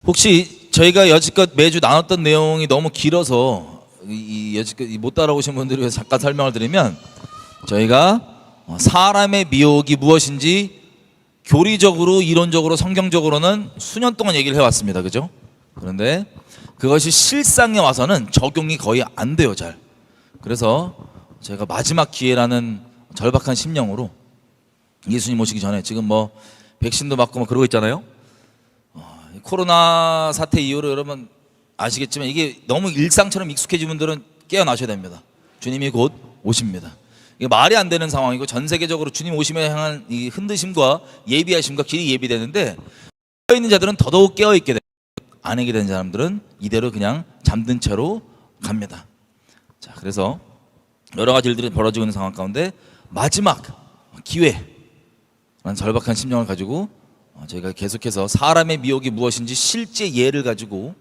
혹시 저희가 여지껏 매주 나눴던 내용이 너무 길어서 여지껏 못 따라오신 분들을 위해서 잠깐 설명을 드리면, 저희가 사람의 미혹이 무엇인지 교리적으로 이론적으로 성경적으로는 수년 동안 얘기를 해왔습니다. 그죠? 그런데 그것이 실상에 와서는 적용이 거의 안 돼요. 잘. 그래서 제가 마지막 기회라는 절박한 심령으로 예수님 오시기 전에, 지금 뭐 백신도 맞고 뭐 그러고 있잖아요. 코로나 사태 이후로 여러분 아시겠지만 이게 너무 일상처럼 익숙해진 분들은 깨어나셔야 됩니다. 주님이 곧 오십니다. 이게 말이 안 되는 상황이고, 전 세계적으로 주님 오심에 향한 이 흔드심과 예비하심과 길이 예비되는데, 깨어있는 자들은 더더욱 깨어있게 되고, 안 하게 된 사람들은 이대로 그냥 잠든 채로 갑니다. 자, 그래서 여러 가지 일들이 벌어지고 있는 상황 가운데 마지막 기회라는 절박한 심령을 가지고 저희가 계속해서 사람의 미혹이 무엇인지 실제 예를 가지고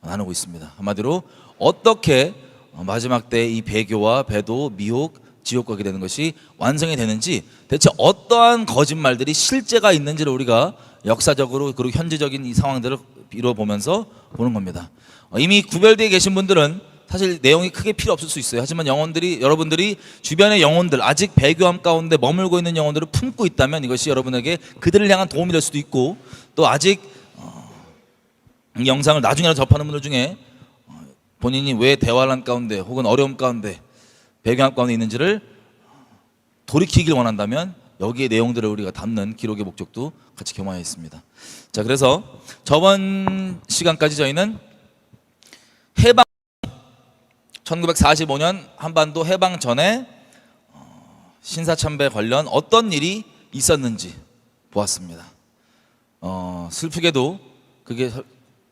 나누고 있습니다. 한마디로 어떻게 마지막 때 이 배교와 배도, 미혹, 지옥 가게 되는 것이 완성이 되는지, 대체 어떠한 거짓말들이 실제가 있는지를 우리가 역사적으로 그리고 현재적인 이 상황들을 이뤄보면서 보는 겁니다. 이미 구별되어 계신 분들은 사실 내용이 크게 필요 없을 수 있어요. 하지만 여러분들이 주변의 영혼들, 아직 배교함 가운데 머물고 있는 영혼들을 품고 있다면 이것이 여러분에게 그들을 향한 도움이 될 수도 있고, 또 아직 이 영상을 나중에 접하는 분들 중에 본인이 왜 대환란 가운데 혹은 어려움 가운데 배교함 가운데 있는지를 돌이키길 원한다면 여기에 내용들을 우리가 담는 기록의 목적도 같이 겸하여 있습니다. 자, 그래서 저번 시간까지 저희는 해방 1945년 한반도 해방 전에 신사참배 관련 어떤 일이 있었는지 보았습니다. 슬프게도 그게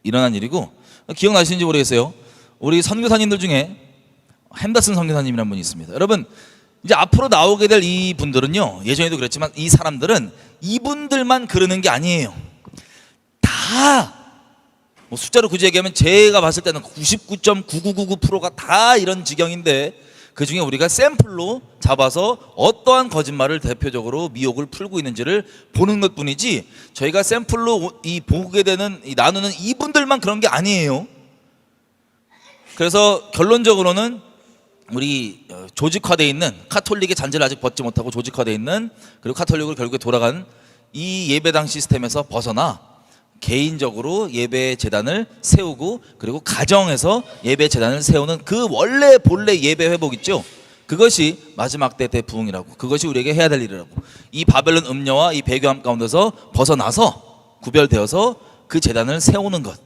일어난 일이고, 기억나시는지 모르겠어요. 우리 선교사님들 중에 핸더슨 선교사님이라는 분이 있습니다. 여러분, 이제 앞으로 나오게 될 이 분들은요, 예전에도 그랬지만 이 사람들은 이분들만 그러는 게 아니에요. 다 뭐 숫자로 굳이 얘기하면 제가 봤을 때는 99.9999%가 다 이런 지경인데, 그 중에 우리가 샘플로 잡아서 어떠한 거짓말을 대표적으로 미혹을 풀고 있는지를 보는 것 뿐이지, 저희가 샘플로 보게 되는 나누는 이분들만 그런 게 아니에요. 그래서 결론적으로는 우리 조직화되어 있는 카톨릭의 잔재를 아직 벗지 못하고 조직화되어 있는, 그리고 카톨릭으로 결국에 돌아간 이 예배당 시스템에서 벗어나 개인적으로 예배 재단을 세우고, 그리고 가정에서 예배 재단을 세우는 그 원래 본래 예배 회복 있죠. 그것이 마지막 때 대부흥이라고, 그것이 우리에게 해야 될 일이라고. 이 바벨론 음녀와 이 배교함 가운데서 벗어나서 구별되어서 그 재단을 세우는 것,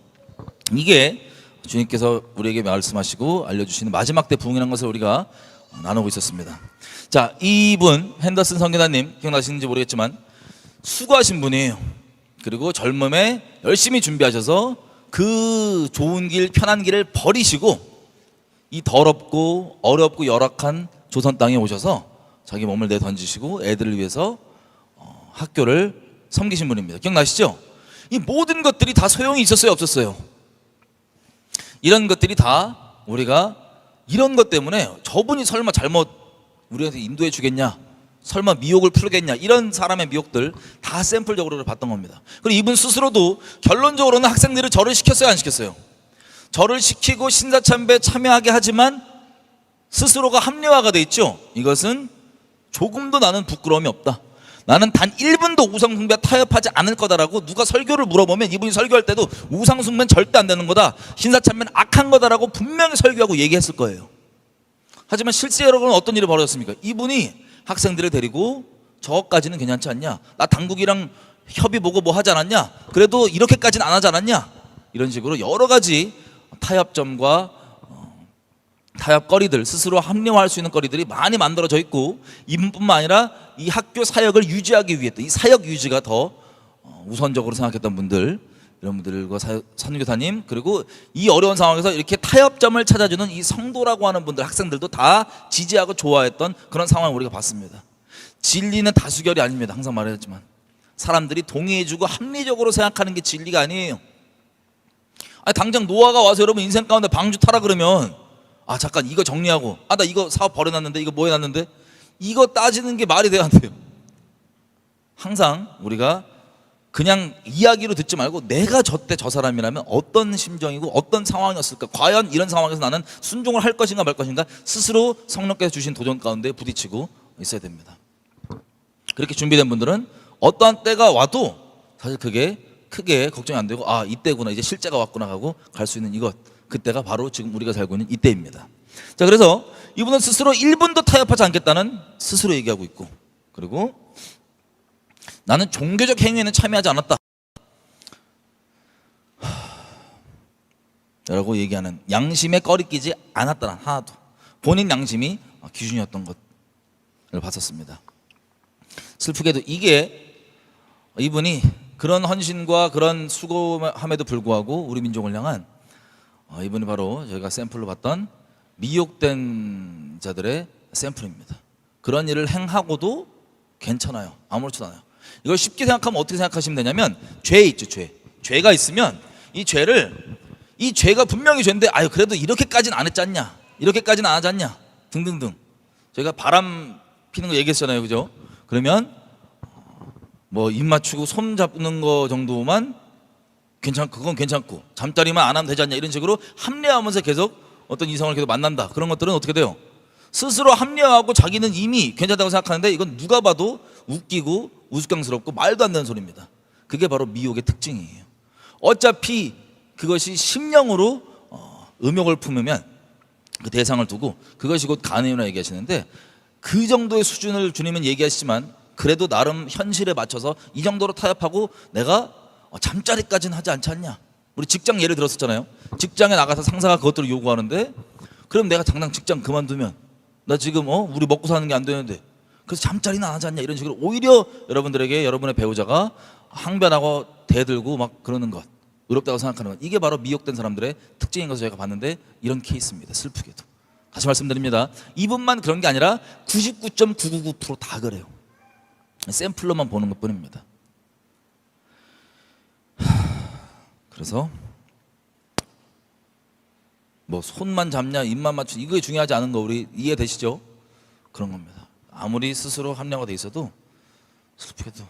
이게 주님께서 우리에게 말씀하시고 알려주시는 마지막 때 부흥이라는 것을 우리가 나누고 있었습니다. 자, 이분 핸더슨 선교사님 기억나시는지 모르겠지만 수고하신 분이에요. 그리고 젊음에 열심히 준비하셔서 그 좋은 길, 편한 길을 버리시고 이 더럽고 어렵고 열악한 조선 땅에 오셔서 자기 몸을 내던지시고 애들을 위해서 학교를 섬기신 분입니다. 기억나시죠? 이 모든 것들이 다 소용이 있었어요, 없었어요? 이런 것들이 다 우리가 이런 것 때문에 저분이 설마 잘못 우리한테 인도해 주겠냐, 설마 미혹을 풀겠냐, 이런 사람의 미혹들 다 샘플적으로 봤던 겁니다. 그리고 이분 스스로도 결론적으로는 학생들을 절을 시켰어요, 안 시켰어요? 절을 시키고 신사참배에 참여하게 하지만 스스로가 합리화가 돼 있죠. 이것은 조금도 나는 부끄러움이 없다, 나는 단 1분도 우상숭배에 타협하지 않을 거다라고 누가 설교를 물어보면 이분이 설교할 때도 우상숭배는 절대 안 되는 거다, 신사참배는 악한 거다라고 분명히 설교하고 얘기했을 거예요. 하지만 실제 여러분은 어떤 일이 벌어졌습니까? 이분이 학생들을 데리고 저까지는 괜찮지 않냐, 나 당국이랑 협의 보고 뭐 하지 않았냐, 그래도 이렇게까지는 안 하지 않았냐, 이런 식으로 여러 가지 타협점과 타협거리들, 스스로 합리화할 수 있는 거리들이 많이 만들어져 있고, 이분뿐만 아니라 이 학교 사역을 유지하기 위해 이 사역 유지가 더 우선적으로 생각했던 분들, 이런 분들과 선교사님, 그리고 이 어려운 상황에서 이렇게 타협점을 찾아주는 이 성도라고 하는 분들, 학생들도 다 지지하고 좋아했던 그런 상황을 우리가 봤습니다. 진리는 다수결이 아닙니다. 항상 말했지만 사람들이 동의해주고 합리적으로 생각하는 게 진리가 아니에요. 아니, 당장 노아가 와서 여러분 인생 가운데 방주 타라 그러면 아 잠깐 이거 정리하고, 아 나 이거 사업 버려놨는데 이거 뭐 해놨는데, 이거 따지는 게 말이 돼야 안 돼요. 항상 우리가 그냥 이야기로 듣지 말고 내가 저때 저 사람이라면 어떤 심정이고 어떤 상황이었을까, 과연 이런 상황에서 나는 순종을 할 것인가 말 것인가, 스스로 성령께서 주신 도전 가운데 부딪히고 있어야 됩니다. 그렇게 준비된 분들은 어떠한 때가 와도 사실 그게 크게 걱정이 안 되고, 아 이때구나, 이제 실제가 왔구나 하고 갈 수 있는 이것, 그때가 바로 지금 우리가 살고 있는 이때입니다. 자, 그래서 이분은 스스로 1분도 타협하지 않겠다는 스스로 얘기하고 있고, 그리고 나는 종교적 행위에는 참여하지 않았다 라고 얘기하는, 양심에 꺼리끼지 않았다는, 하나도 본인 양심이 기준이었던 것을 봤었습니다. 슬프게도 이게 이분이 그런 헌신과 그런 수고함에도 불구하고 우리 민족을 향한, 이분이 바로 저희가 샘플로 봤던 미혹된 자들의 샘플입니다. 그런 일을 행하고도 괜찮아요. 아무렇지도 않아요. 이걸 쉽게 생각하면 어떻게 생각하시면 되냐면, 죄 있죠, 죄가 있으면 이 죄가 분명히 죄인데, 아유 그래도 이렇게까지는 안 했지 않냐, 이렇게까지는 안 하지 않냐 등등등. 저희가 바람 피는 거 얘기했잖아요, 그죠? 그러면 뭐 입 맞추고 손 잡는 거 정도만 괜찮고, 그건 괜찮고 잠자리만 안 하면 되지 않냐, 이런 식으로 합리화하면서 계속 어떤 이성을 계속 만난다. 그런 것들은 어떻게 돼요? 스스로 합리화하고 자기는 이미 괜찮다고 생각하는데, 이건 누가 봐도 웃기고 우스꽝스럽고 말도 안 되는 소리입니다. 그게 바로 미혹의 특징이에요. 어차피 그것이 심령으로 음욕을 품으면 그 대상을 두고, 그것이 곧 간음이라 얘기하시는데, 그 정도의 수준을 주님은 얘기하시지만 그래도 나름 현실에 맞춰서 이 정도로 타협하고 내가 잠자리까지는 하지 않지 않냐. 우리 직장 예를 들었었잖아요. 직장에 나가서 상사가 그것들을 요구하는데, 그럼 내가 당장 직장 그만두면 나 지금 우리 먹고 사는 게 안 되는데 그래서 잠자리는 안 하지 않냐, 이런 식으로 오히려 여러분들에게 여러분의 배우자가 항변하고 대들고 막 그러는 것, 의롭다고 생각하는 것, 이게 바로 미혹된 사람들의 특징인 것을 제가 봤는데, 이런 케이스입니다. 슬프게도. 다시 말씀드립니다. 이분만 그런 게 아니라 99.999% 다 그래요. 샘플로만 보는 것 뿐입니다. 그래서 뭐 손만 잡냐, 입만 맞추, 이게 중요하지 않은 거 우리 이해되시죠? 그런 겁니다. 아무리 스스로 합리화가 돼 있어도 슬프게도.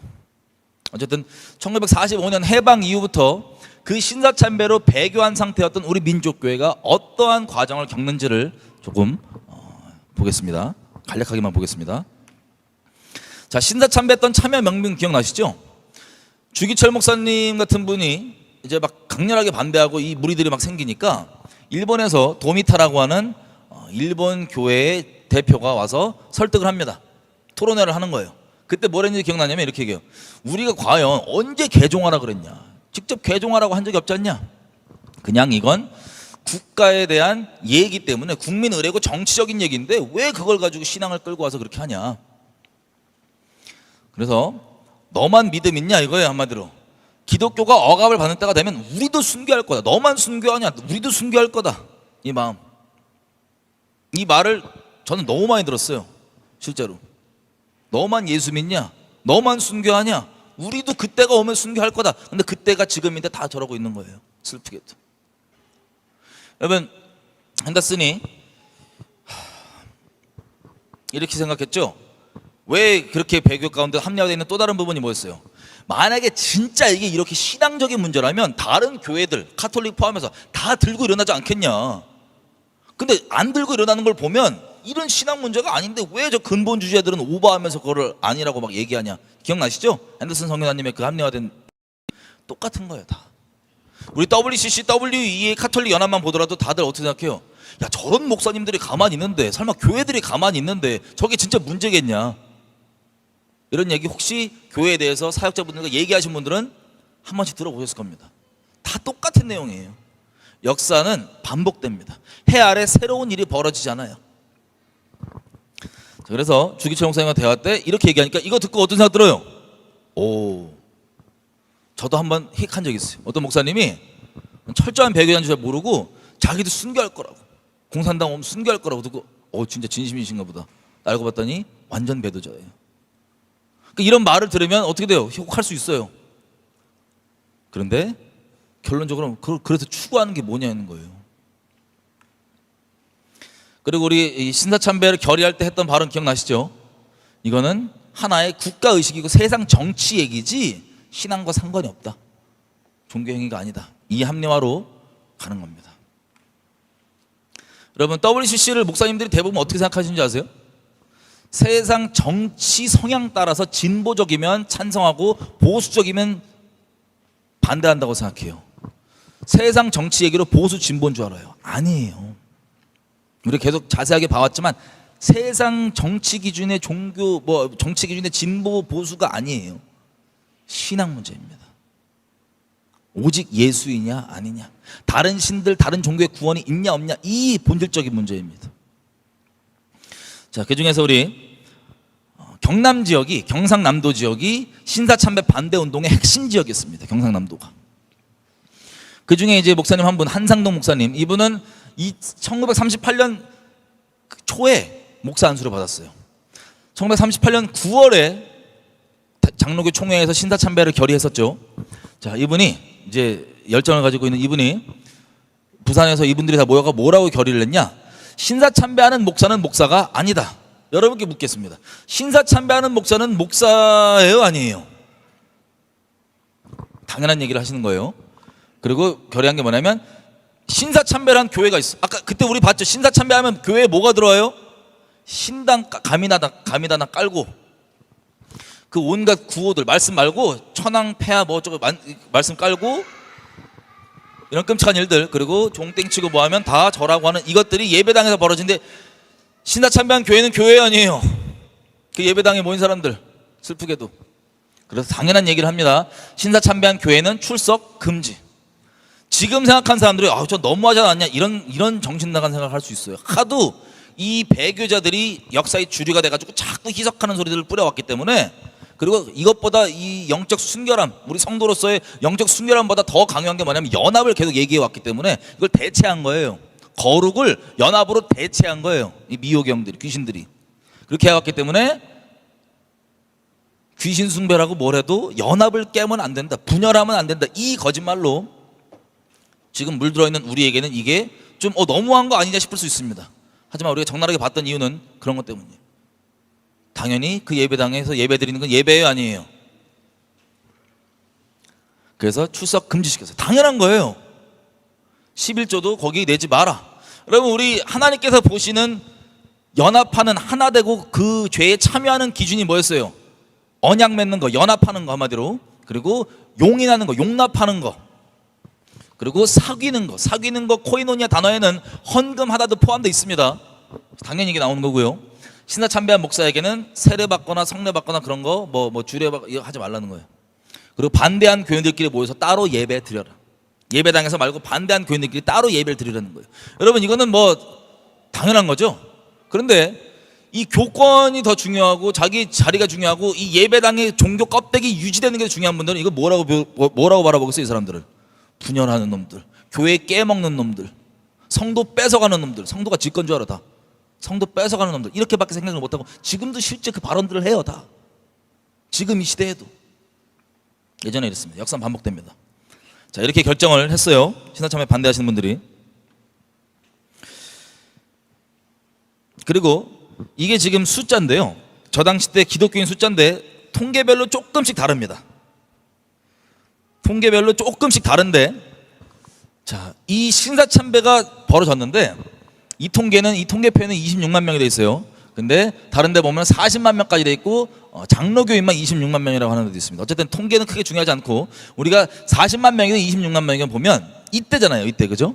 어쨌든 1945년 해방 이후부터 그 신사참배로 배교한 상태였던 우리 민족교회가 어떠한 과정을 겪는지를 조금 보겠습니다. 간략하게만 보겠습니다. 자, 신사참배했던 참여 명분 기억나시죠? 주기철 목사님 같은 분이 이제 막 강렬하게 반대하고 이 무리들이 막 생기니까 일본에서 도미타라고 하는 일본 교회의 대표가 와서 설득을 합니다. 토론회를 하는 거예요. 그때 뭘 했는지 기억나냐면 이렇게 얘기해요. 우리가 과연 언제 개종하라 그랬냐, 직접 개종하라고 한 적이 없지 않냐. 그냥 이건 국가에 대한 예의이기 때문에 국민 의례고 정치적인 얘기인데 왜 그걸 가지고 신앙을 끌고 와서 그렇게 하냐. 그래서 너만 믿음 있냐 이거예요. 한마디로 기독교가 억압을 받는 때가 되면 우리도 순교할 거다. 너만 순교하냐, 우리도 순교할 거다. 이 마음, 이 말을 저는 너무 많이 들었어요. 실제로 너만 예수 믿냐, 너만 순교하냐, 우리도 그때가 오면 순교할 거다. 근데 그때가 지금인데 다 저러고 있는 거예요. 슬프게도. 여러분, 핸더슨이 이렇게 생각했죠. 왜 그렇게 배교 가운데 합리화되어 있는 또 다른 부분이 뭐였어요? 만약에 진짜 이게 이렇게 신앙적인 문제라면 다른 교회들, 카톨릭 포함해서 다 들고 일어나지 않겠냐. 근데 안 들고 일어나는 걸 보면 이런 신앙 문제가 아닌데 왜 저 근본 주제들은 오버하면서 그거를 아니라고 막 얘기하냐. 기억나시죠? 핸더슨 성교사님의 그 합리화된, 똑같은 거예요. 다. 우리 WCC, WEA 카톨릭 연합만 보더라도 다들 어떻게 생각해요? 야, 저런 목사님들이 가만히 있는데, 설마 교회들이 가만히 있는데 저게 진짜 문제겠냐. 이런 얘기 혹시 교회에 대해서 사역자분들과 얘기하신 분들은 한 번씩 들어보셨을 겁니다. 다 똑같은 내용이에요. 역사는 반복됩니다. 해 아래 새로운 일이 벌어지잖아요. 그래서 주기철 목사님과 대화 때 이렇게 얘기하니까 이거 듣고 어떤 생각 들어요? 오, 저도 한번 힉 한 적이 있어요. 어떤 목사님이 철저한 배교에 대한 줄 모르고 자기도 순교할 거라고, 공산당 오면 순교할 거라고 듣고 진짜 진심이신가 보다 알고 봤더니 완전 배도자예요. 그러니까 이런 말을 들으면 어떻게 돼요? 혹할 수 있어요. 그런데 결론적으로 그래서 추구하는 게 뭐냐는 거예요. 그리고 우리 신사참배를 결의할 때 했던 발언 기억나시죠? 이거는 하나의 국가의식이고 세상 정치 얘기지 신앙과 상관이 없다. 종교 행위가 아니다. 이 합리화로 가는 겁니다. 여러분, WCC를 목사님들이 대부분 어떻게 생각하시는지 아세요? 세상 정치 성향 따라서 진보적이면 찬성하고 보수적이면 반대한다고 생각해요. 세상 정치 얘기로 보수 진보인 줄 알아요. 아니에요. 우리 계속 자세하게 봐왔지만 세상 정치 기준의 종교, 정치 기준의 진보 보수가 아니에요. 신앙 문제입니다. 오직 예수이냐 아니냐, 다른 신들 다른 종교의 구원이 있냐 없냐, 이 본질적인 문제입니다. 자, 그중에서 우리 경남 지역이, 경상남도 지역이 신사참배 반대 운동의 핵심 지역이었습니다. 경상남도가. 그중에 이제 목사님 한 분, 한상동 목사님, 이분은 1938년 초에 목사 안수를 받았어요. 1938년 9월에 장로교 총회에서 신사참배를 결의했었죠. 자, 이분이 이제 열정을 가지고 있는 이분이 부산에서 이분들이 다 모여가 뭐라고 결의를 했냐? 신사참배하는 목사는 목사가 아니다. 여러분께 묻겠습니다. 신사참배하는 목사는 목사예요, 아니에요? 당연한 얘기를 하시는 거예요. 그리고 결의한 게 뭐냐면 신사참배라는 교회가 있어. 아까 그때 우리 봤죠? 신사참배하면 교회에 뭐가 들어와요? 신당 감이나 깔고 그 온갖 구호들, 말씀 말고 천황 폐하 뭐 저거 말씀 깔고 이런 끔찍한 일들, 그리고 종땡치고 뭐하면 다 절하고 하는 이것들이 예배당에서 벌어진데, 신사참배한 교회는 교회 아니에요. 그 예배당에 모인 사람들, 슬프게도. 그래서 당연한 얘기를 합니다. 신사참배한 교회는 출석 금지. 지금 생각한 사람들이 저 너무하지 않냐, 이런 정신 나간 생각을 할 수 있어요. 하도 이 배교자들이 역사의 주류가 돼가지고 자꾸 희석하는 소리들을 뿌려왔기 때문에. 그리고 이것보다 이 영적 순결함, 우리 성도로서의 영적 순결함보다 더 강요한 게 뭐냐면 연합을 계속 얘기해 왔기 때문에 이걸 대체한 거예요. 거룩을 연합으로 대체한 거예요. 이 미호경들이, 귀신들이 그렇게 해왔기 때문에 귀신 숭배라고 뭘 해도 연합을 깨면 안 된다, 분열하면 안 된다, 이 거짓말로 지금 물들어 있는 우리에게는 이게 좀 너무한 거 아니냐 싶을 수 있습니다. 하지만 우리가 적나라하게 봤던 이유는 그런 것 때문이에요. 당연히 그 예배당에서 예배 드리는 건 예배예요, 아니에요? 그래서 출석 금지시켰어요. 당연한 거예요. 11조도 거기 내지 마라. 여러분, 우리 하나님께서 보시는 연합하는, 하나 되고 그 죄에 참여하는 기준이 뭐였어요? 언약 맺는 거, 연합하는 거 한마디로. 그리고 용인하는 거, 용납하는 거. 그리고 사귀는 거, 코이노니아 단어에는 헌금하다도 포함되어 있습니다. 당연히 이게 나오는 거고요. 신사참배한 목사에게는 세례 받거나 성례 받거나 그런 거 주례 이거 하지 말라는 거예요. 그리고 반대한 교인들끼리 모여서 따로 예배 드려라. 예배당에서 말고 반대한 교인들끼리 따로 예배를 드리라는 거예요. 여러분, 이거는 당연한 거죠. 그런데 이 교권이 더 중요하고 자기 자리가 중요하고 이 예배당의 종교 껍데기 유지되는 게 중요한 분들은 이거 뭐라고 바라보겠어요? 이 사람들을 분열하는 놈들, 교회 깨먹는 놈들, 성도 뺏어가는 놈들, 성도가 지 건 줄 알아. 다 성도 뺏어가는 놈들, 이렇게밖에 생각을 못하고 지금도 실제 그 발언들을 해요. 다 지금 이 시대에도. 예전에 이랬습니다. 역사는 반복됩니다. 자, 이렇게 결정을 했어요. 신사참배 반대하시는 분들이. 그리고 이게 지금 숫자인데요, 저 당시 때 기독교인 숫자인데 통계별로 조금씩 다릅니다. 통계별로 조금씩 다른데, 자, 이 신사참배가 벌어졌는데 이 통계표에는 26만 명이 돼 있어요. 근데 다른 데 보면 40만 명까지 돼 있고 장로교인만 26만 명이라고 하는 데도 있습니다. 어쨌든 통계는 크게 중요하지 않고 우리가 40만 명이든 26만 명이든 보면 이때잖아요. 이때, 그죠?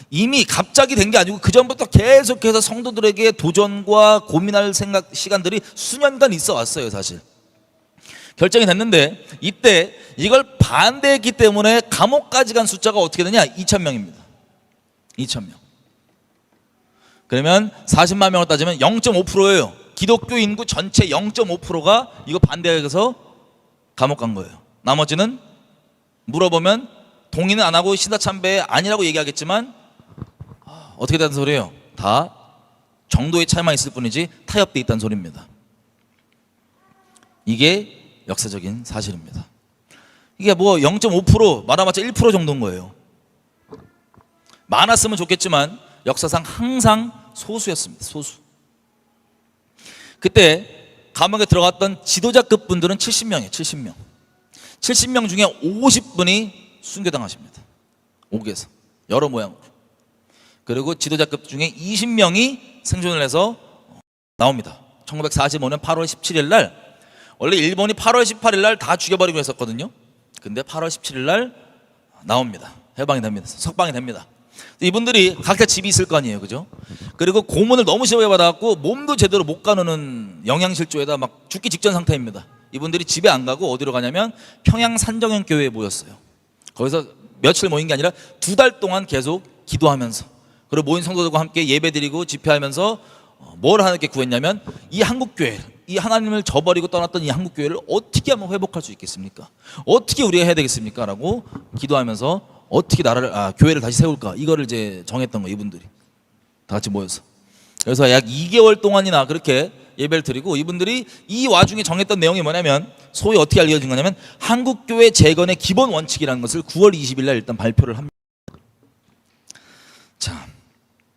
이미 갑자기 된 게 아니고 그 전부터 계속해서 성도들에게 도전과 고민할 시간들이 수년간 있어 왔어요. 사실 결정이 됐는데 이때 이걸 반대했기 때문에 감옥까지 간 숫자가 어떻게 되냐? 2,000명입니다. 2,000명. 그러면 40만 명을 따지면 0.5%예요. 기독교 인구 전체 0.5%가 이거 반대해서 감옥 간 거예요. 나머지는 물어보면 동의는 안 하고 신사참배 아니라고 얘기하겠지만 어떻게 되는 소리예요? 다 정도의 차이만 있을 뿐이지 타협돼 있다는 소리입니다. 이게 역사적인 사실입니다. 이게 0.5% 많아봤자 1% 정도인 거예요. 많았으면 좋겠지만 역사상 항상 소수였습니다. 소수. 그때 감옥에 들어갔던 지도자급 분들은 70명이에요. 70명. 70명 중에 50분이 순교당하십니다. 옥에서 여러 모양으로. 그리고 지도자급 중에 20명이 생존을 해서 나옵니다. 1945년 8월 17일 날, 원래 일본이 8월 18일 날 다 죽여버리고 했었거든요. 근데 8월 17일 날 나옵니다. 해방이 됩니다. 석방이 됩니다. 이분들이 각자 집이 있을 거 아니에요, 그죠? 그리고 고문을 너무 심하게 받아갖고 몸도 제대로 못 가누는 영양실조에다 막 죽기 직전 상태입니다. 이분들이 집에 안 가고 어디로 가냐면 평양 산정형 교회에 모였어요. 거기서 며칠 모인 게 아니라 2달 동안 계속 기도하면서, 그리고 모인 성도들과 함께 예배드리고 집회하면서 뭘 하게 구했냐면, 이 한국교회, 이 하나님을 저버리고 떠났던 이 한국교회를 어떻게 하면 회복할 수 있겠습니까? 어떻게 우리가 해야 되겠습니까? 라고 기도하면서 어떻게 교회를 다시 세울까, 이거를 이제 정했던 거, 이분들이 다 같이 모여서. 그래서 약 2개월 동안이나 그렇게 예배를 드리고, 이분들이 이 와중에 정했던 내용이 뭐냐면, 소위 어떻게 알려진 거냐면, 한국교회 재건의 기본 원칙이라는 것을 9월 20일 날 일단 발표를 합니다. 자,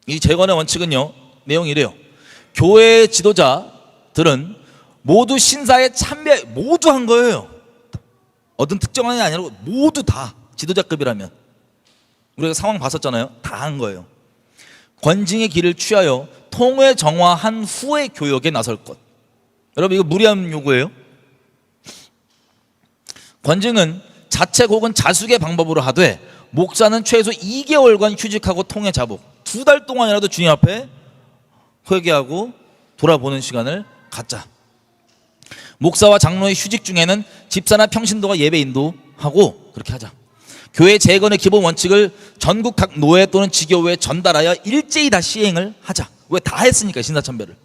이 재건의 원칙은요, 내용이 이래요. 교회 지도자들은 모두 신사에 참배, 모두 한 거예요. 어떤 특정한이 아니라 모두 다 지도자급이라면. 우리가 상황 봤었잖아요. 다 한 거예요. 권징의 길을 취하여 통회 정화한 후에 교역에 나설 것. 여러분, 이거 무리한 요구예요. 권징은 자책 혹은 자숙의 방법으로 하되, 목사는 최소 2개월간 휴직하고 통회 자복, 2달 동안이라도 주님 앞에 회개하고 돌아보는 시간을 갖자. 목사와 장로의 휴직 중에는 집사나 평신도가 예배 인도하고 그렇게 하자. 교회 재건의 기본 원칙을 전국 각 노회 또는 지교회에 전달하여 일제히 다 시행을 하자. 왜? 다 했으니까, 신사참배를.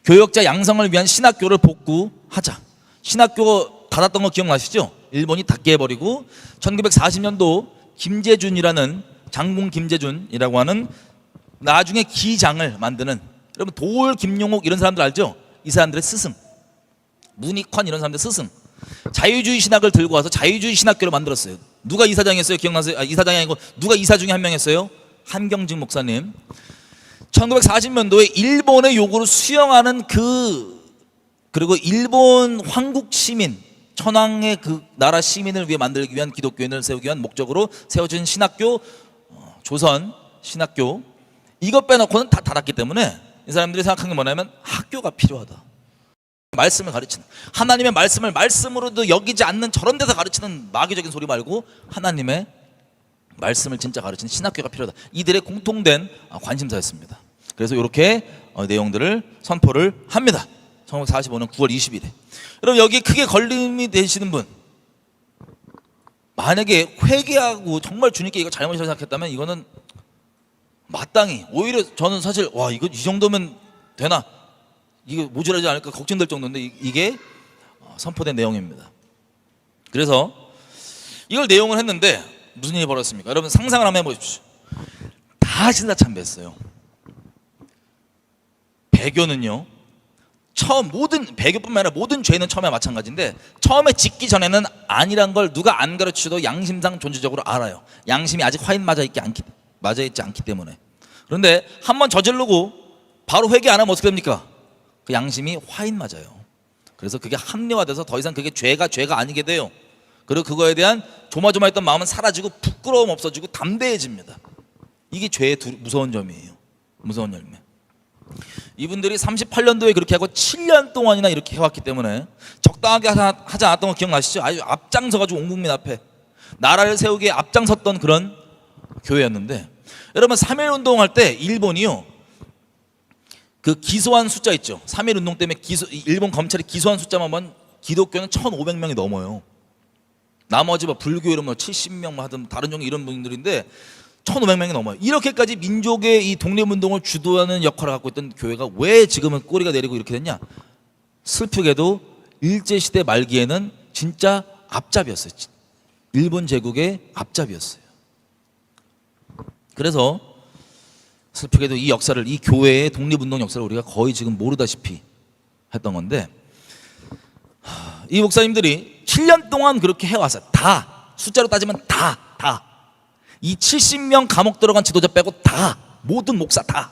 교역자 양성을 위한 신학교를 복구하자. 신학교 닫았던 거 기억나시죠? 일본이 닫게 해버리고 1940년도 김재준이라는, 장공 김재준이라고 하는 나중에 기장을 만드는, 여러분 도올 김용옥 이런 사람들 알죠? 이 사람들의 스승, 문익환 이런 사람들의 스승, 자유주의 신학을 들고 와서 자유주의 신학교를 만들었어요. 누가 이사장이었어요? 기억나세요? 이사장이 아니고 누가 이사 중에 한 명 했어요? 한경직 목사님. 1940년도에 일본의 요구를 수용하는 그리고 일본 황국 시민, 천황의 그 나라 시민을 위해 만들기 위한 기독교인을 세우기 위한 목적으로 세워진 신학교, 조선 신학교, 이것 빼놓고는 다 닫았기 때문에 이 사람들이 생각한 게 뭐냐면, 학교가 필요하다. 말씀을 가르치는, 하나님의 말씀을 말씀으로도 여기지 않는 저런 데서 가르치는 마귀적인 소리 말고 하나님의 말씀을 진짜 가르치는 신학교가 필요하다. 이들의 공통된 관심사였습니다. 그래서 이렇게 내용들을 선포를 합니다. 1945년 9월 20일에. 여러분, 여기 크게 걸림이 되시는 분, 만약에 회개하고 정말 주님께 이거 잘못이라고 생각했다면 이거는 마땅히, 오히려 저는 사실 와, 이거 이 정도면 되나, 이거 모자라지 않을까 걱정될 정도인데, 이게 선포된 내용입니다. 그래서 이걸 내용을 했는데 무슨 일이 벌어졌습니까? 여러분 상상을 한번 해보십시오. 다 신사참배했어요. 배교는요, 처음 모든, 배교뿐만 아니라 모든 죄는 처음에 마찬가지인데, 처음에 짓기 전에는 아니란 걸 누가 안 가르쳐도 양심상 존재적으로 알아요. 양심이 아직 화인 맞아 있지 않기 때문에. 그런데 한번 저지르고 바로 회개 안 하면 어떻게 됩니까? 그 양심이 화인 맞아요. 그래서 그게 합리화돼서 더 이상 그게 죄가 아니게 돼요. 그리고 그거에 대한 조마조마했던 마음은 사라지고 부끄러움 없어지고 담대해집니다. 이게 죄의 무서운 점이에요. 무서운 열매. 이분들이 38년도에 그렇게 하고 7년 동안이나 이렇게 해왔기 때문에 적당하게 하지 않았던 거 기억나시죠? 아주 앞장서가지고 온 국민 앞에 나라를 세우기에 앞장섰던 그런 교회였는데, 여러분 3.1 운동할 때 일본이요, 그 기소한 숫자 있죠? 3.1 운동 때문에 일본 검찰이 기소한 숫자만 보면 기독교는 1,500명이 넘어요. 나머지 불교 이런 70명 하든 다른 종교 이런 분들인데 1,500명이 넘어요. 이렇게까지 민족의 이 독립운동을 주도하는 역할을 갖고 있던 교회가 왜 지금은 꼬리가 내리고 이렇게 됐냐? 슬프게도 일제시대 말기에는 진짜 앞잡이였어요. 일본 제국의 앞잡이였어요. 그래서 슬프게도 이 역사를, 이 교회의 독립운동 역사를 우리가 거의 지금 모르다시피 했던 건데, 이 목사님들이 7년 동안 그렇게 해왔어요. 다 숫자로 따지면 다 이 70명 감옥 들어간 지도자 빼고 다, 모든 목사 다.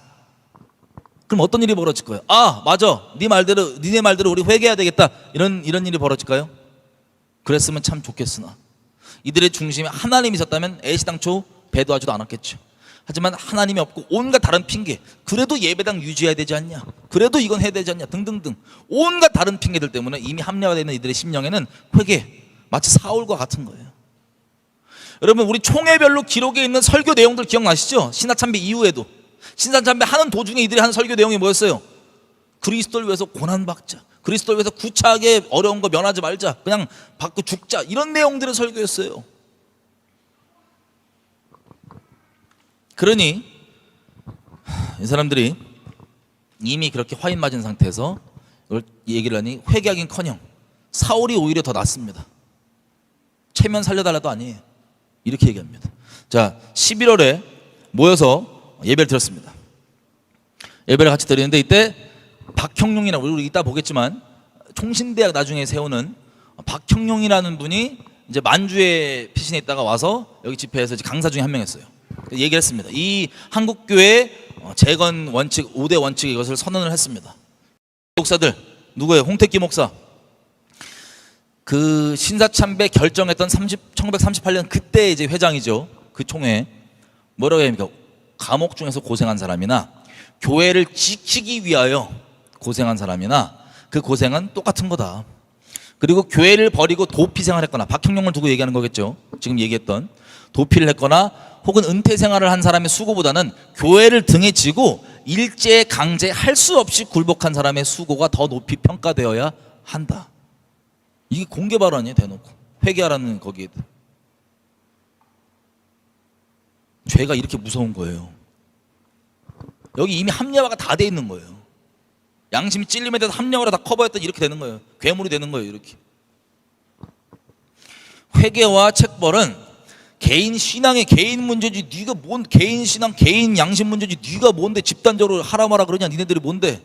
그럼 어떤 일이 벌어질 거예요? 아 맞아, 니네 말대로 우리 회개해야 되겠다, 이런 일이 벌어질까요? 그랬으면 참 좋겠으나 이들의 중심에 하나님이 있었다면 애시당초 배도하지도 않았겠죠. 하지만 하나님이 없고 온갖 다른 핑계, 그래도 예배당 유지해야 되지 않냐, 그래도 이건 해야 되지 않냐 등등등 온갖 다른 핑계들 때문에 이미 합리화되어 있는 이들의 심령에는 회개, 마치 사울과 같은 거예요. 여러분, 우리 총회별로 기록에 있는 설교 내용들 기억나시죠? 신사참배 이후에도 신사참배 하는 도중에 이들이 하는 설교 내용이 뭐였어요? 그리스도를 위해서 고난받자, 그리스도를 위해서 구차하게 어려운 거 면하지 말자, 그냥 받고 죽자, 이런 내용들의 설교였어요. 그러니 이 사람들이 이미 그렇게 화인 맞은 상태에서 이걸 얘기를 하니 회개하긴커녕 사울이 오히려 더 낫습니다. 체면 살려달라도 아니에요. 이렇게 얘기합니다. 자, 11월에 모여서 예배를 드렸습니다. 예배를 같이 드리는데 이때 박형룡이라고, 우리 이따 보겠지만 총신대학 나중에 세우는 박형룡이라는 분이 이제 만주에 피신해 있다가 와서 여기 집회에서 이제 강사 중에 한 명이었어요. 얘기를 했습니다. 이 한국교회 재건 원칙 5대 원칙, 이것을 선언을 했습니다. 목사들 누구예요? 홍택기 목사. 그 신사참배 결정했던 1938년 그때 이제 회장이죠. 그 총회 뭐라고 합니까? 감옥 중에서 고생한 사람이나 교회를 지키기 위하여 고생한 사람이나 그 고생은 똑같은 거다. 그리고 교회를 버리고 도피 생활했거나, 박형룡을 두고 얘기하는 거겠죠. 지금 얘기했던 도피를 했거나 혹은 은퇴 생활을 한 사람의 수고보다는 교회를 등에 지고 일제 강제 할 수 없이 굴복한 사람의 수고가 더 높이 평가되어야 한다. 이게 공개 발언이에요. 대놓고 회개하라는 거기에. 죄가 이렇게 무서운 거예요. 여기 이미 합리화가 다 돼 있는 거예요. 양심이 찔림에 대해서 합리화를 다 커버했더니 이렇게 되는 거예요. 괴물이 되는 거예요. 이렇게. 회개와 책벌은 개인 신앙의 개인 문제지, 네가 뭔 개인 신앙 개인 양심 문제지, 네가 뭔데 집단적으로 하라 마라 그러냐, 니네들이 뭔데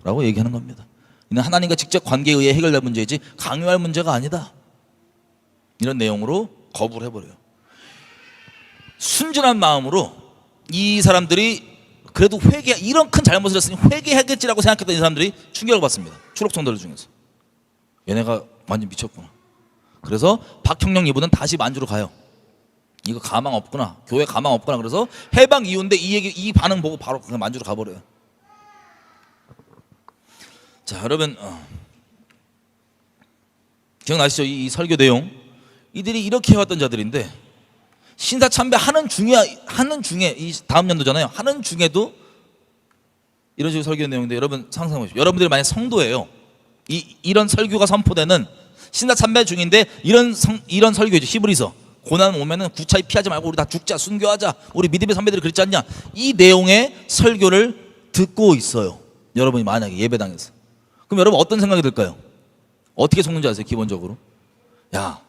라고 얘기하는 겁니다. 이는 하나님과 직접 관계에 의해 해결될 문제이지 강요할 문제가 아니다, 이런 내용으로 거부를 해버려요. 순진한 마음으로 이 사람들이 그래도 회개, 이런 큰 잘못을 했으니 회개하겠지라고 생각했던 이 사람들이 충격을 받습니다. 추록 성도들 중에서 얘네가 완전 미쳤구나. 그래서 박형룡 이분은 다시 만주로 가요. 이거 가망 없구나, 교회 가망 없구나. 그래서 해방 이후인데 이 반응 보고 바로 그냥 만주로 가버려요. 자, 여러분 기억나시죠? 이 설교 내용, 이들이 이렇게 해왔던 자들인데 신사참배 하는 중에 이 다음 연도잖아요. 하는 중에도 이런 식으로 설교 내용인데, 여러분 상상해 보십시오. 여러분들이 만약 성도예요. 이런 설교가 선포되는 신사참배 중인데 이런 설교죠. 히브리서. 고난 오면은 구차히 피하지 말고 우리 다 죽자, 순교하자, 우리 믿음의 선배들이 그랬지 않냐, 이 내용의 설교를 듣고 있어요. 여러분이 만약에 예배당에서. 그럼 여러분 어떤 생각이 들까요? 어떻게 속는지 아세요? 기본적으로, 야,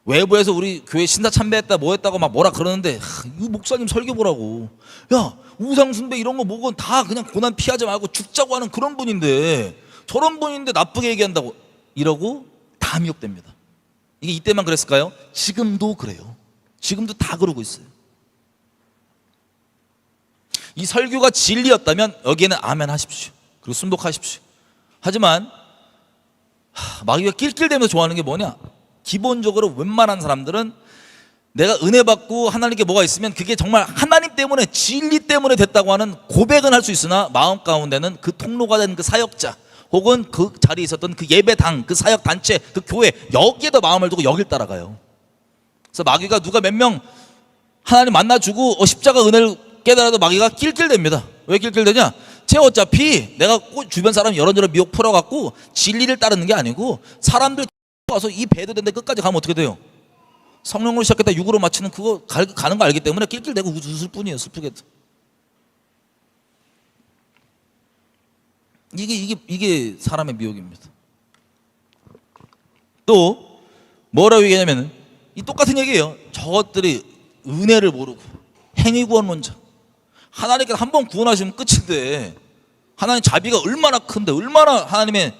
외부에서 우리 교회 신사 참배했다 뭐 했다고 막 뭐라 그러는데, 이 목사님 설교 보라고, 야, 우상숭배 이런 거 뭐건 다 그냥 고난 피하지 말고 죽자고 하는 그런 분인데, 저런 분인데 나쁘게 얘기한다고, 이러고 다 미혹됩니다. 이게 이때만 그랬을까요? 지금도 그래요. 지금도 다 그러고 있어요. 이 설교가 진리였다면 여기에는 아멘 하십시오. 그리고 순복하십시오. 하지만 마귀가 낄낄대면서 좋아하는 게 뭐냐? 기본적으로 웬만한 사람들은 내가 은혜 받고 하나님께 뭐가 있으면 그게 정말 하나님 때문에, 진리 때문에 됐다고 하는 고백은 할 수 있으나 마음 가운데는 그 통로가 된 그 사역자 혹은 그 자리에 있었던 그 예배당, 그 사역단체, 그 교회, 여기에다 마음을 두고 여길 따라가요. 그래서 마귀가 누가 몇 명 하나님 만나주고 십자가 은혜를 깨달아도 마귀가 낄낄댑니다. 왜 낄낄대냐? 쟤 어차피 내가 주변 사람 여런저런 미혹 풀어갖고 진리를 따르는 게 아니고 사람들 와서 이 배도 된데 끝까지 가면 어떻게 돼요? 성령으로 시작했다 육으로 마치는 그거 가는 거 알기 때문에 낄낄대고 웃을 뿐이에요. 슬프게도. 이게 사람의 미혹입니다. 또 뭐라고 얘기하냐면 이 똑같은 얘기예요. 저것들이 은혜를 모르고 행위구원론자, 하나님께서 한 번 구원하시면 끝인데, 하나님 자비가 얼마나 큰데, 얼마나 하나님의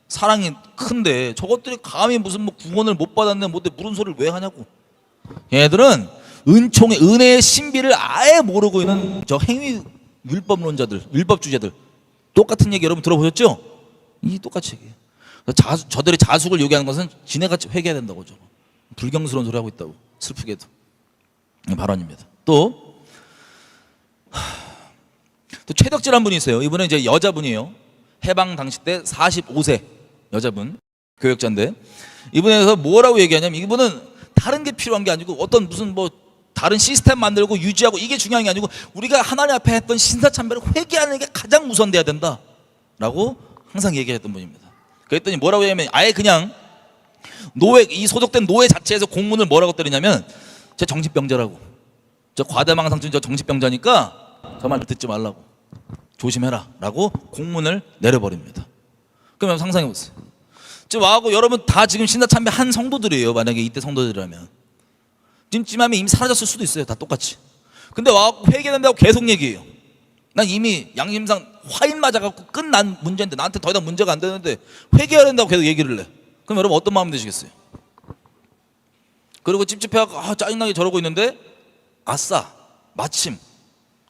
사랑이 큰데 저것들이 감히 무슨 뭐 구원을 못 받았네 못해 무슨 소리를 왜 하냐고. 얘네들은 은총의 은혜의 신비를 아예 모르고 있는 저 행위 율법론자들, 율법주의자들. 똑같은 얘기 여러분 들어보셨죠? 이 똑같이 얘기해요. 저들이 자숙을 요구하는 것은 지네가 회개해야 된다고. 저 불경스러운 소리 하고 있다고. 슬프게도 발언입니다. 또 최덕질한 분이 있어요. 이분은 이제 여자분이에요. 해방 당시 때 45세 여자분, 교역자인데 이분에 대해서 뭐라고 얘기하냐면, 이분은 다른 게 필요한 게 아니고 어떤 무슨 뭐 다른 시스템 만들고 유지하고 이게 중요한 게 아니고 우리가 하나님 앞에 했던 신사참배를 회개하는 게 가장 우선돼야 된다라고 항상 얘기했던 분입니다. 그랬더니 뭐라고 하냐면, 아예 그냥 이 소속된 노예 자체에서 공문을 뭐라고 때리냐면, 제 정신병자라고, 저 과대망상증 저 정신병자니까 저 말 듣지 말라고, 조심해라 라고 공문을 내려버립니다. 그러면 상상해보세요. 지금 와갖고 여러분 다 지금 신사참배 한 성도들이에요. 만약에 이때 성도들이라면 지금쯤하면 이미 사라졌을 수도 있어요. 다 똑같이. 근데 와갖고 회개된다고 계속 얘기해요. 난 이미 양심상 화인 맞아갖고 끝난 문제인데, 나한테 더 이상 문제가 안 되는데 회개해야 된다고 계속 얘기를 해. 그럼 여러분 어떤 마음 드시겠어요? 그리고 찝찝해갖고 짜증나게 저러고 있는데, 아싸 마침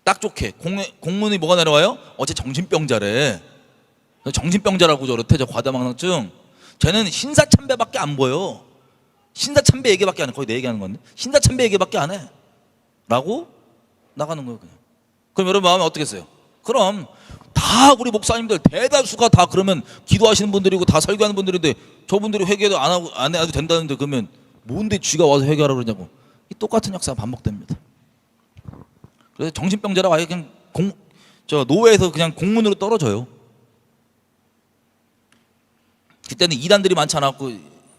딱 좋게 공문이 뭐가 내려와요? 어제 정신병자래. 정신병자라고 저렇대. 저 과다망상증. 쟤는 신사참배밖에 안 보여. 신사참배 얘기밖에 안 해. 거의 내 얘기하는 건데 신사참배 얘기밖에 안 해 라고 나가는 거예요. 그럼 여러분 마음이 어떻겠어요? 그럼 다 우리 목사님들 대다수가 다 그러면 기도하시는 분들이고 다 설교하는 분들인데, 저분들이 회개도 안 해도 된다는데 그러면 뭔데 쥐가 와서 회개하라고 그러냐고. 이 똑같은 역사가 반복됩니다. 그래서 정신병자라고 아예 그냥 노예에서 그냥 공문으로 떨어져요. 그때는 이단들이 많지 않았고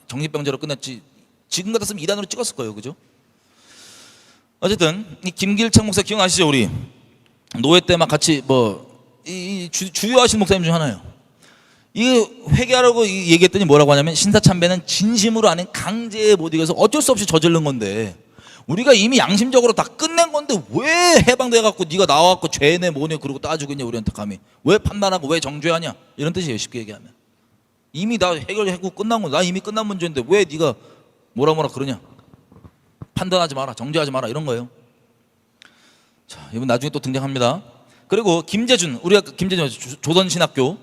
정신병자로 끝냈지, 지금 같았으면 이단으로 찍었을 거예요. 그죠? 어쨌든 이 김길창 목사 기억나시죠? 우리 노예 때 막 같이 주요하신 목사님 중 하나예요. 이 회개하라고 얘기했더니 뭐라고 하냐면, 신사참배는 진심으로 아닌 강제에 못 이겨서 어쩔 수 없이 저지른 건데, 우리가 이미 양심적으로 다 끝낸 건데 왜 해방돼갖고 네가 나와갖고 죄네 뭐네 그러고 따지고 있냐. 우리한테 감히 왜 판단하고 왜 정죄하냐, 이런 뜻이에요. 쉽게 얘기하면 이미 다 해결하고 끝난 거, 나 이미 끝난 문제인데 왜 네가 뭐라 그러냐, 판단하지 마라, 정죄하지 마라, 이런 거예요. 자, 이분 나중에 또 등장합니다. 그리고 김재준, 우리가 김재준 조선신학교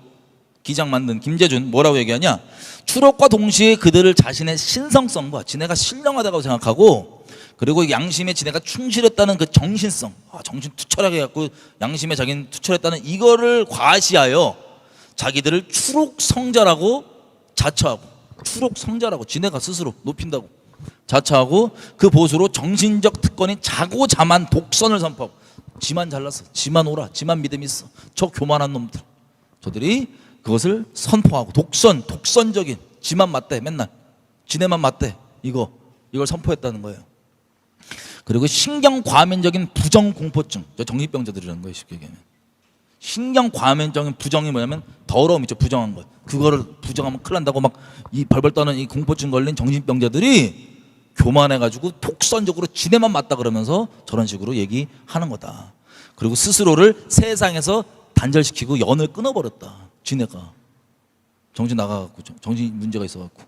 기장 만든 김재준 뭐라고 얘기하냐, 추록과 동시에 그들을 자신의 신성성과 지네가 신령하다고 생각하고, 그리고 양심에 지네가 충실했다는 그 정신성, 정신 투철하게 갖고 양심에 자기는 투철했다는 이거를 과시하여 자기들을 추록성자라고 자처하고, 추록성자라고 지네가 스스로 높인다고 자처하고, 그 보수로 정신적 특권인 자고자만 독선을 선포하고, 지만 잘났어, 지만 옳아, 지만 믿음이 있어, 저 교만한 놈들, 저들이 그것을 선포하고, 독선적인, 지만 맞대, 맨날 지네만 맞대, 이걸 선포했다는 거예요. 그리고 신경과민적인 부정공포증, 저 정신병자들이라는 거예요. 쉽게 얘기하면 신경과민적인 부정이 뭐냐면 더러움 있죠, 부정한 것, 그거를 부정하면 큰일 난다고 막 이 벌벌 떠는 이 공포증 걸린 정신병자들이 교만해가지고 독선적으로 지네만 맞다 그러면서 저런 식으로 얘기하는 거다. 그리고 스스로를 세상에서 단절시키고 연을 끊어버렸다. 지네가 정신 나가갖고, 정신 문제가 있어갖고.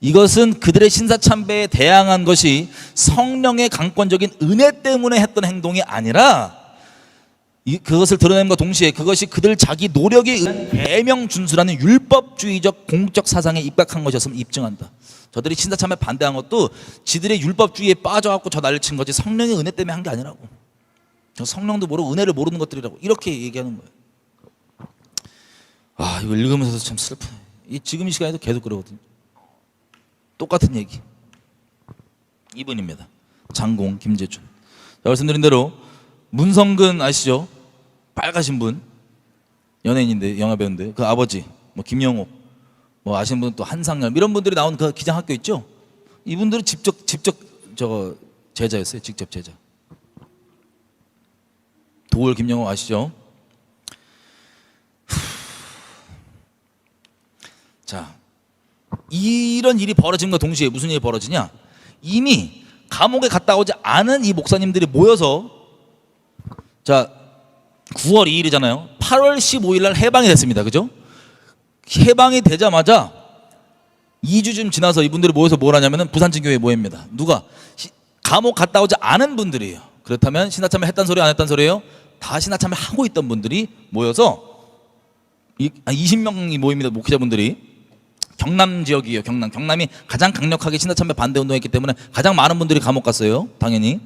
이것은 그들의 신사참배에 대항한 것이 성령의 강권적인 은혜 때문에 했던 행동이 아니라, 그것을 드러냄과 동시에 그것이 그들 자기 노력에 의한 계명 준수라는 율법주의적 공적 사상에 입각한 것이었음을 입증한다. 저들이 신사참배 반대한 것도 지들의 율법주의에 빠져갖고 저 난리를 친 거지, 성령의 은혜 때문에 한 게 아니라고. 성령도 모르고 은혜를 모르는 것들이라고 이렇게 얘기하는 거예요. 이거 읽으면서도 참 슬프네. 지금 이 시간에도 계속 그러거든요. 똑같은 얘기. 이분입니다. 장공 김재준. 말씀드린 대로 문성근 아시죠? 빨가신 분, 연예인인데, 영화배우인데, 그 아버지 김영옥, 아시는 분은 또 한상열, 이런 분들이 나온 그 기장학교 있죠? 이분들은 직접 저거 제자였어요. 직접 제자. 도월 김영옥 아시죠? 자, 이런 일이 벌어짐과 동시에 무슨 일이 벌어지냐, 이미 감옥에 갔다 오지 않은 이 목사님들이 모여서, 자 9월 2일이잖아요 8월 15일 날 해방이 됐습니다. 그죠? 해방이 되자마자 2주쯤 지나서 이분들이 모여서 뭘 하냐면은 부산진교회에 모입니다. 누가? 감옥 갔다 오지 않은 분들이에요. 그렇다면 신사참배 했단 소리 안 했단 소리예요? 다 신사참배 하고 있던 분들이 모여서 20명이 모입니다. 목회자분들이. 경남 지역이에요. 경남이 가장 강력하게 신사참배 반대 운동했기 때문에 가장 많은 분들이 감옥 갔어요. 당연히.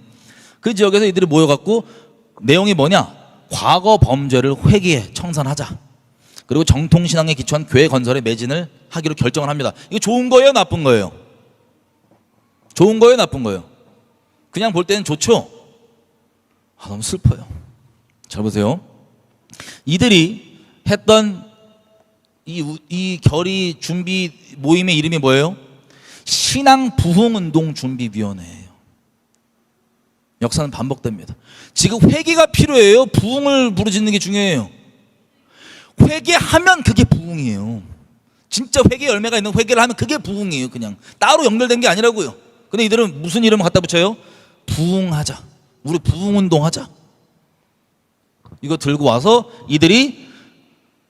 그 지역에서 이들이 모여갖고 내용이 뭐냐? 과거 범죄를 회개해 청산하자. 그리고 정통신앙에 기초한 교회 건설에 매진을 하기로 결정을 합니다. 이거 좋은 거예요? 나쁜 거예요? 좋은 거예요? 나쁜 거예요? 그냥 볼 때는 좋죠? 너무 슬퍼요. 잘 보세요. 이들이 했던 이 결의 준비 모임의 이름이 뭐예요? 신앙부흥운동준비위원회예요. 역사는 반복됩니다. 지금 회개가 필요해요? 부흥을 부르짖는 게 중요해요? 회개하면 그게 부흥이에요. 진짜 회개 열매가 있는 회개를 하면 그게 부흥이에요. 그냥 따로 연결된 게 아니라고요. 근데 이들은 무슨 이름을 갖다 붙여요? 부흥하자. 우리 부흥운동하자. 이거 들고 와서 이들이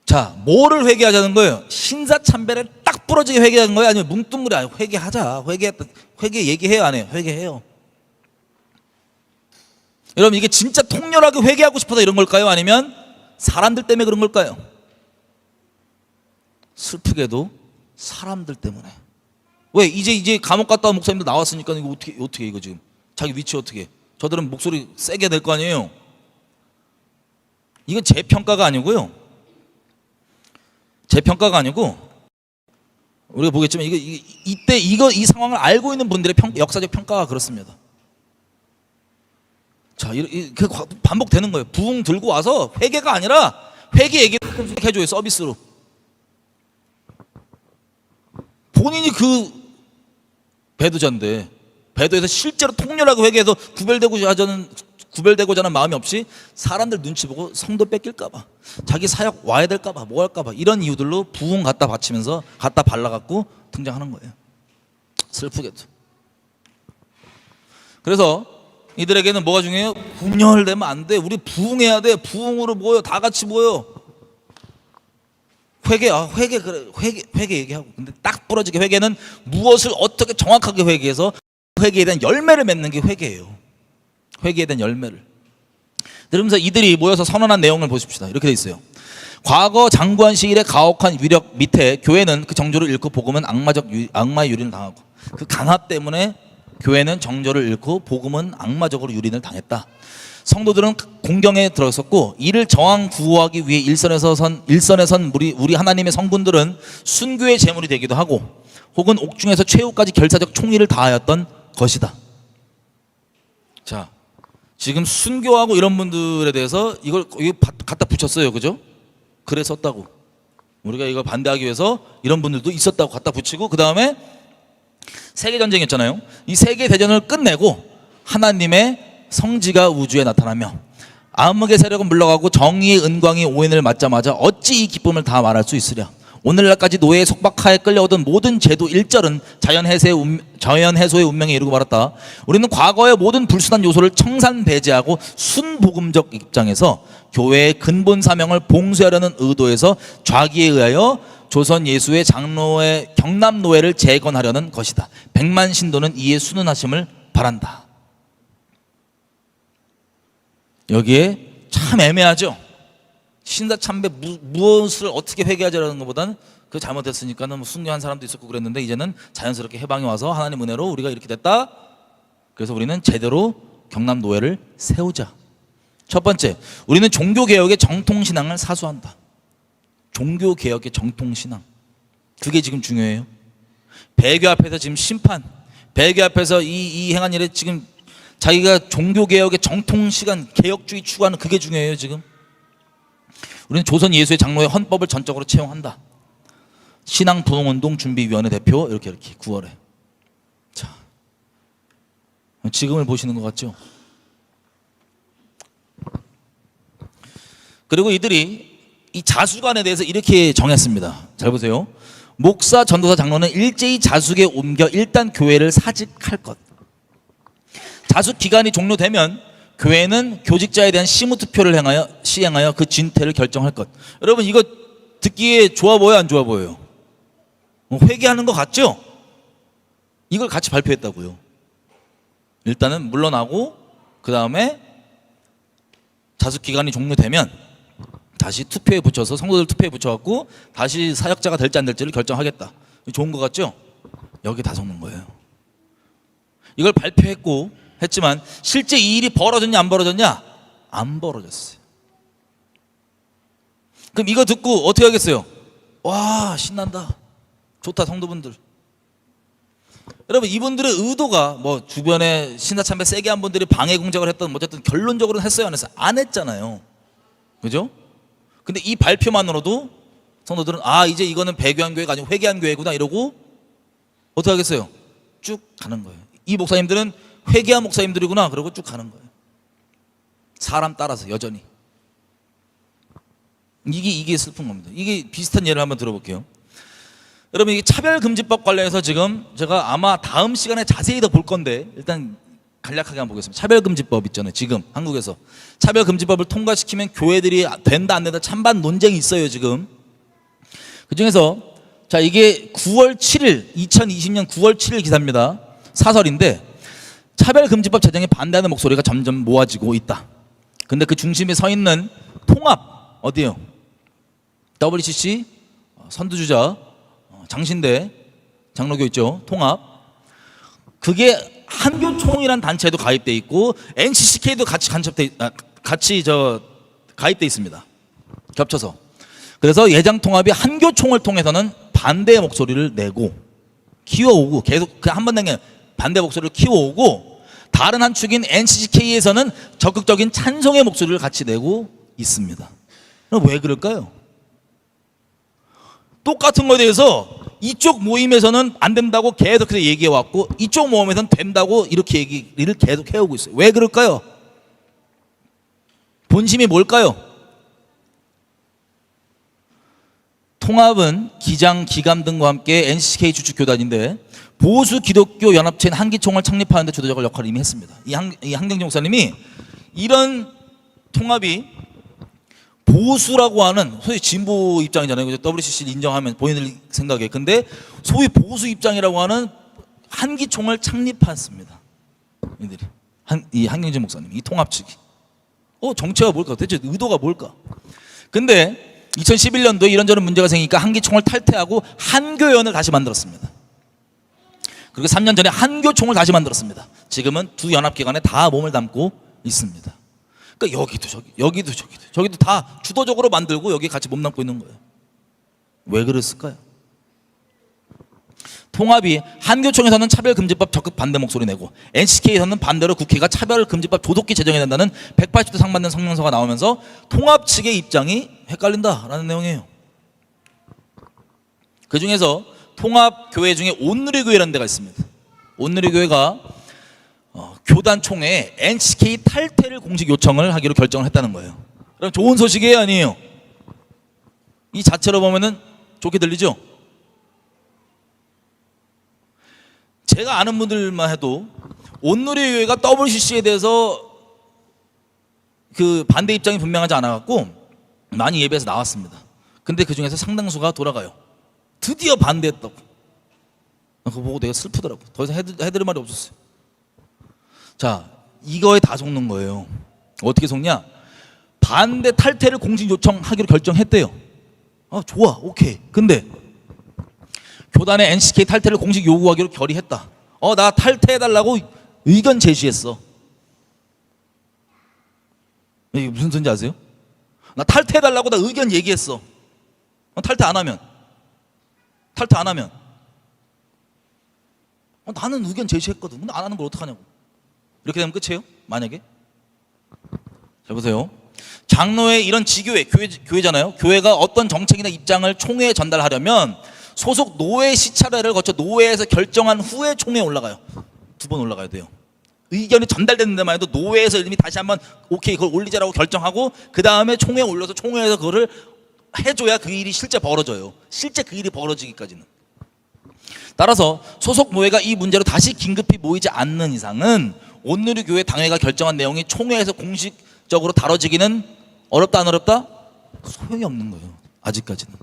자, 뭐를 회개하자는 거예요? 신사참배를 딱 부러지게 회개하는 거예요? 아니면 뭉뚱그려 회개하자. 회개 얘기해요? 안 해요? 회개해요. 여러분, 이게 진짜 통렬하게 회개하고 싶어서 이런 걸까요? 아니면 사람들 때문에 그런 걸까요? 슬프게도 사람들 때문에. 왜? 이제 감옥 갔다 온 목사님들 나왔으니까 이거 어떻게 이거 지금 자기 위치 어떻게? 저들은 목소리 세게 낼 거 아니에요? 이건 제 평가가 아니고요. 제 평가가 아니고 우리가 보겠지만 이때 이 상황을 알고 있는 분들의 역사적 평가가 그렇습니다. 자, 그 반복되는 거예요. 부흥 들고 와서 회개가 아니라 회개 얘기 해줘요. 서비스로. 본인이 그 배도자인데 배도에서 실제로 통렬하게 회개해서 구별되고자 하는 마음이 없이 사람들 눈치 보고 성도 뺏길까봐, 자기 사역 와야 될까봐, 뭐 할까봐, 이런 이유들로 부흥 갖다 바치면서 갖다 발라갖고 등장하는 거예요. 슬프게도. 그래서 이들에게는 뭐가 중요해요? 분열되면 안 돼. 우리 부흥해야 돼. 부흥으로 모여. 다 같이 모여. 회개 얘기하고. 근데 딱 부러지게 회개는 무엇을 어떻게 정확하게 회개해서 회개에 대한 열매를 맺는 게 회개예요. 회개에 대한 열매를. 그러면서 이들이 모여서 선언한 내용을 보십시다. 이렇게 돼 있어요. 과거 장구한 시일의 가혹한 위력 밑에 교회는 그 정조를 잃고 복음은 악마의 유린을 당하고, 그 강화 때문에 교회는 정조를 잃고 복음은 악마적으로 유린을 당했다. 성도들은 공경에 들어섰고 이를 저항 구호하기 위해 일선에 선 우리 하나님의 성군들은 순교의 제물이 되기도 하고 혹은 옥중에서 최후까지 결사적 총의를 다하였던 것이다. 자, 지금 순교하고 이런 분들에 대해서 이거 갖다 붙였어요. 그죠? 글에 썼다고. 우리가 이걸 반대하기 위해서 이런 분들도 있었다고 갖다 붙이고, 그 다음에 세계전쟁이었잖아요. 이 세계대전을 끝내고 하나님의 성지가 우주에 나타나며 암흑의 세력은 물러가고 정의의 은광이 오인을 맞자마자 어찌 이 기쁨을 다 말할 수 있으랴. 오늘날까지 노예의 속박하에 끌려오던 모든 제도 일절은 자연해소의 운명에 이르고 말았다. 우리는 과거의 모든 불순한 요소를 청산배제하고 순복음적 입장에서 교회의 근본 사명을 봉쇄하려는 의도에서 좌기에 의하여 조선 예수의 장로의 경남 노예를 재건하려는 것이다. 백만 신도는 이에 순응하심을 바란다. 여기에 참 애매하죠. 신사참배 무엇을 어떻게 회개하자라는 것보다는 그 잘못했으니까는 순교한 사람도 있었고 그랬는데 이제는 자연스럽게 해방이 와서 하나님 은혜로 우리가 이렇게 됐다. 그래서 우리는 제대로 경남 노예를 세우자. 첫 번째, 우리는 종교개혁의 정통신앙을 사수한다. 종교개혁의 정통신앙, 그게 지금 중요해요. 배교 앞에서 지금 심판, 배교 앞에서 이 행한 일에 지금 자기가 종교개혁의 정통시간 개혁주의 추구하는 그게 중요해요. 지금 우리는 조선 예수의 장로의 헌법을 전적으로 채용한다. 신앙부흥운동준비위원회 대표 이렇게 9월에. 자, 지금을 보시는 것 같죠? 그리고 이들이 이 자수관에 대해서 이렇게 정했습니다. 잘 보세요. 목사, 전도사, 장로는 일제히 자숙에 옮겨 일단 교회를 사직할 것. 자숙 기간이 종료되면 교회는 교직자에 대한 심의투표를 시행하여 그 진퇴를 결정할 것. 여러분, 이거 듣기에 좋아 보여요? 안 좋아 보여요? 회개하는 것 같죠? 이걸 같이 발표했다고요. 일단은 물러나고 그 다음에 자숙 기간이 종료되면 다시 투표에 붙여서 성도들 투표에 붙여갖고 다시 사역자가 될지 안 될지를 결정하겠다. 좋은 것 같죠? 여기 다 속는 거예요. 이걸 발표했고 했지만 실제 이 일이 벌어졌냐 안 벌어졌냐? 안 벌어졌어요. 그럼 이거 듣고 어떻게 하겠어요? 와, 신난다, 좋다, 성도분들. 여러분, 이분들의 의도가 뭐 주변에 신사참배 세게 한 분들이 방해 공작을 했던, 어쨌든 결론적으로는 했어요, 안 했어요? 안 했잖아요. 그죠? 근데 이 발표만으로도 성도들은 아, 이제 이거는 배교한 교회가 아니고 회개한 교회구나 이러고 어떻게 하겠어요? 쭉 가는 거예요. 이 목사님들은 회개한 목사님들이구나 그러고 쭉 가는 거예요. 사람 따라서 여전히. 이게 슬픈 겁니다. 이게 비슷한 예를 한번 들어볼게요. 여러분, 이게 차별금지법 관련해서 지금 제가 아마 다음 시간에 자세히 더 볼 건데 일단 간략하게 한번 보겠습니다. 차별금지법 있잖아요. 지금 한국에서 차별금지법을 통과시키면 교회들이 된다 안 된다 찬반 논쟁이 있어요 지금. 그중에서 자, 이게 9월 7일 2020년 9월 7일 기사입니다. 사설인데 차별금지법 제정에 반대하는 목소리가 점점 모아지고 있다. 근데 그 중심에 서 있는 통합 어디예요? WCC 선두주자 장신대 장로교 있죠. 통합. 그게 한교총이라는 단체에도 가입돼 있고 NCCK도 같이 가입돼 있습니다. 겹쳐서. 그래서 예장통합이 한교총을 통해서는 반대의 목소리를 내고 키워오고 계속 그 한 번 낸 게 반대 목소리를 키워오고 다른 한 축인 NCCK에서는 적극적인 찬성의 목소리를 같이 내고 있습니다. 그럼 왜 그럴까요? 똑같은 거에 대해서 이쪽 모임에서는 안 된다고 계속해서 얘기해왔고 이쪽 모임에서는 된다고 이렇게 얘기를 계속 해오고 있어요. 왜 그럴까요? 본심이 뭘까요? 통합은 기장, 기감 등과 함께 NCK 주축 교단인데 보수 기독교 연합체인 한기총을 창립하는 데 주도적인 역할을 이미 했습니다. 이 한경진 목사님이 이런 통합이 보수라고 하는 소위 진보 입장이잖아요. WCC를 인정하면 본인들 생각에. 근데 소위 보수 입장이라고 하는 한기총을 창립했습니다. 이들이 이 한경진 목사님, 이 통합 측이. 정체가 뭘까? 대체 의도가 뭘까? 근데 2011년도에 이런저런 문제가 생기니까 한기총을 탈퇴하고 한교연을 다시 만들었습니다. 그리고 3년 전에 한교총을 다시 만들었습니다. 지금은 두 연합기관에 다 몸을 담고 있습니다. 그러니까 여기도 다 주도적으로 만들고 여기 같이 몸 담고 있는 거예요. 왜 그랬을까요? 통합이 한교총에서는 차별금지법 적극 반대 목소리 내고 NCK에서는 반대로 국회가 차별금지법 조속히 제정해야 된다는 180도 상반된 성명서가 나오면서 통합 측의 입장이 헷갈린다라는 내용이에요. 그중에서 통합교회 중에 온누리교회라는 데가 있습니다. 온누리교회가 교단 총회에 NCK 탈퇴를 공식 요청을 하기로 결정을 했다는 거예요. 그럼 좋은 소식이에요, 아니에요? 이 자체로 보면은 좋게 들리죠? 제가 아는 분들만 해도 온누리교회가 WCC에 대해서 그 반대 입장이 분명하지 않아갖고 많이 예배에서 나왔습니다. 근데 그 중에서 상당수가 돌아가요. 드디어 반대했다고. 그거 보고 내가 슬프더라고. 더 이상 해드릴 말이 없었어요. 자, 이거에 다 속는 거예요. 어떻게 속냐? 반대 탈퇴를 공식 요청하기로 결정했대요. 좋아, 오케이. 근데 교단의 NCK 탈퇴를 공식 요구하기로 결의했다. 나 탈퇴해달라고 의견 제시했어. 이게 무슨 소리인지 아세요? 나 탈퇴해달라고 나 의견 얘기했어. 탈퇴 안 하면 나는 의견 제시했거든. 근데 안 하는 걸 어떡하냐고. 이렇게 되면 끝이에요? 만약에? 자, 보세요. 장로의 이런 지교회, 교회잖아요. 교회가 어떤 정책이나 입장을 총회에 전달하려면 소속 노회 시찰회를 거쳐 노회에서 결정한 후에 총회에 올라가요. 2번 올라가야 돼요. 의견이 전달되는 데만 해도 노회에서 이미 다시 한번 오케이 그걸 올리자라고 결정하고 그 다음에 총회에 올려서 총회에서 그거를 해줘야 그 일이 실제 벌어져요. 실제 그 일이 벌어지기까지는. 따라서 소속 노회가 이 문제로 다시 긴급히 모이지 않는 이상은 온누리교회 당회가 결정한 내용이 총회에서 공식적으로 다뤄지기는 어렵다 안 어렵다? 소용이 없는 거예요. 아직까지는.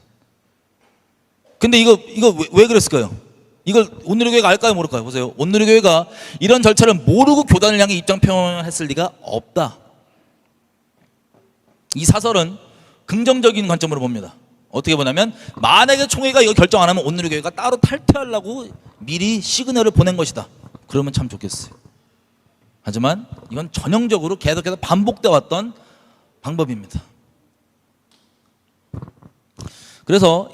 근데 이거 왜 그랬을까요? 이걸 온누리교회가 알까요 모를까요? 보세요. 온누리교회가 이런 절차를 모르고 교단을 향해 입장 표명을 했을 리가 없다. 이 사설은 긍정적인 관점으로 봅니다. 어떻게 보냐면 만약에 총회가 이거 결정 안 하면 온누리교회가 따로 탈퇴하려고 미리 시그널을 보낸 것이다. 그러면 참 좋겠어요. 하지만 이건 전형적으로 계속해서 반복돼 왔던 방법입니다. 그래서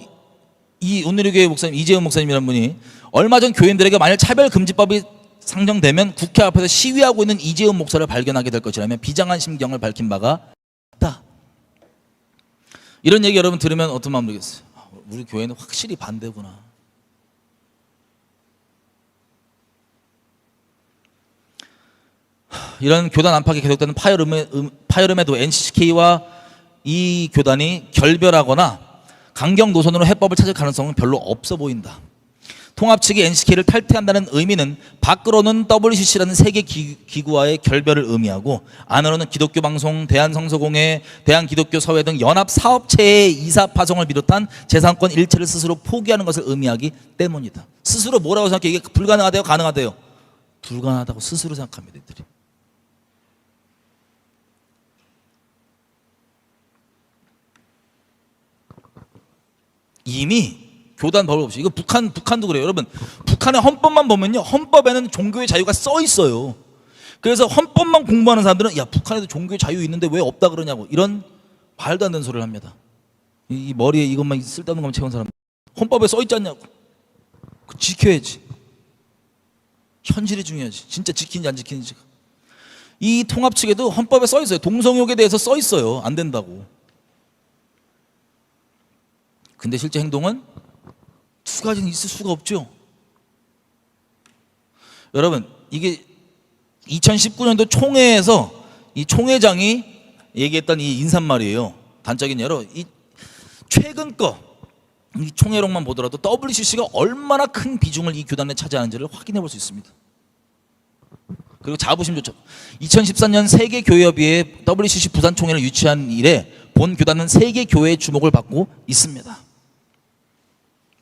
이 온누리교회 목사님 이재훈 목사님이라는 분이 얼마 전 교인들에게 만일 차별금지법이 상정되면 국회 앞에서 시위하고 있는 이재훈 목사를 발견하게 될 것이라며 비장한 심경을 밝힌 바가 있다. 이런 얘기 여러분 들으면 어떤 마음 들겠어요? 우리 교회는 확실히 반대구나. 이런 교단 안팎이 계속되는 파열음에도 NCCK와 이 교단이 결별하거나 강경 노선으로 해법을 찾을 가능성은 별로 없어 보인다. 통합 측이 NCK를 탈퇴한다는 의미는 밖으로는 WCC라는 세계 기구와의 결별을 의미하고 안으로는 기독교 방송, 대한성서공회, 대한기독교서회 등 연합 사업체의 이사 파송을 비롯한 재산권 일체를 스스로 포기하는 것을 의미하기 때문이다. 스스로 뭐라고 생각해? 이게 불가능하대요? 가능하대요? 불가능하다고 스스로 생각합니다. 이들이. 이미 교단 법을 없이 이거 북한도 그래요. 여러분 북한의 헌법만 보면요, 헌법에는 종교의 자유가 써 있어요. 그래서 헌법만 공부하는 사람들은 야 북한에도 종교의 자유 있는데 왜 없다 그러냐고 이런 말도 안 되는 소리를 합니다. 이 머리에 이것만 쓸데없는 것만 채운 사람, 헌법에 써 있지 않냐고. 지켜야지. 현실이 중요하지. 진짜 지키는지 안 지키는지. 이 통합 측에도 헌법에 써 있어요. 동성욕에 대해서 써 있어요. 안 된다고. 근데 실제 행동은 두 가지는 있을 수가 없죠. 여러분 이게 2019년도 총회에서 이 총회장이 얘기했던 이 인사말이에요. 단적인 예로 이 최근 거 이 총회록만 보더라도 WCC가 얼마나 큰 비중을 이 교단에 차지하는지를 확인해 볼 수 있습니다. 그리고 자부심 좋죠. 2014년 세계교회협의회 WCC 부산 총회를 유치한 이래 본 교단은 세계교회의 주목을 받고 있습니다.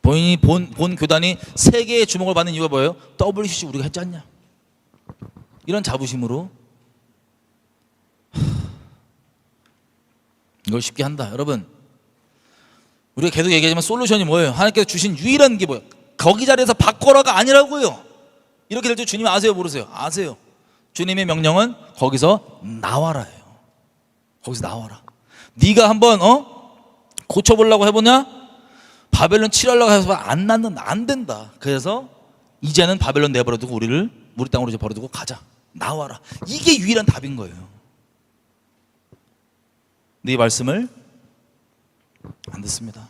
본인이 본 교단이 세계의 주목을 받는 이유가 뭐예요? WCC 우리가 했지 않냐? 이런 자부심으로 이걸 쉽게 한다. 여러분 우리가 계속 얘기하지만 솔루션이 뭐예요? 하나님께서 주신 유일한 게 뭐예요? 거기 자리에서 바꿔라가 아니라고요. 이렇게 될 줄 주님이 아세요? 모르세요? 아세요. 주님의 명령은 거기서 나와라예요. 거기서 나와라. 네가 한번 고쳐보려고 해보냐? 바벨론 칠하려고 해서 안 낫는다. 안 된다. 그래서 이제는 바벨론 내버려두고 우리 땅으로 이제 버려두고 가자. 나와라. 이게 유일한 답인 거예요. 네 말씀을 안 듣습니다.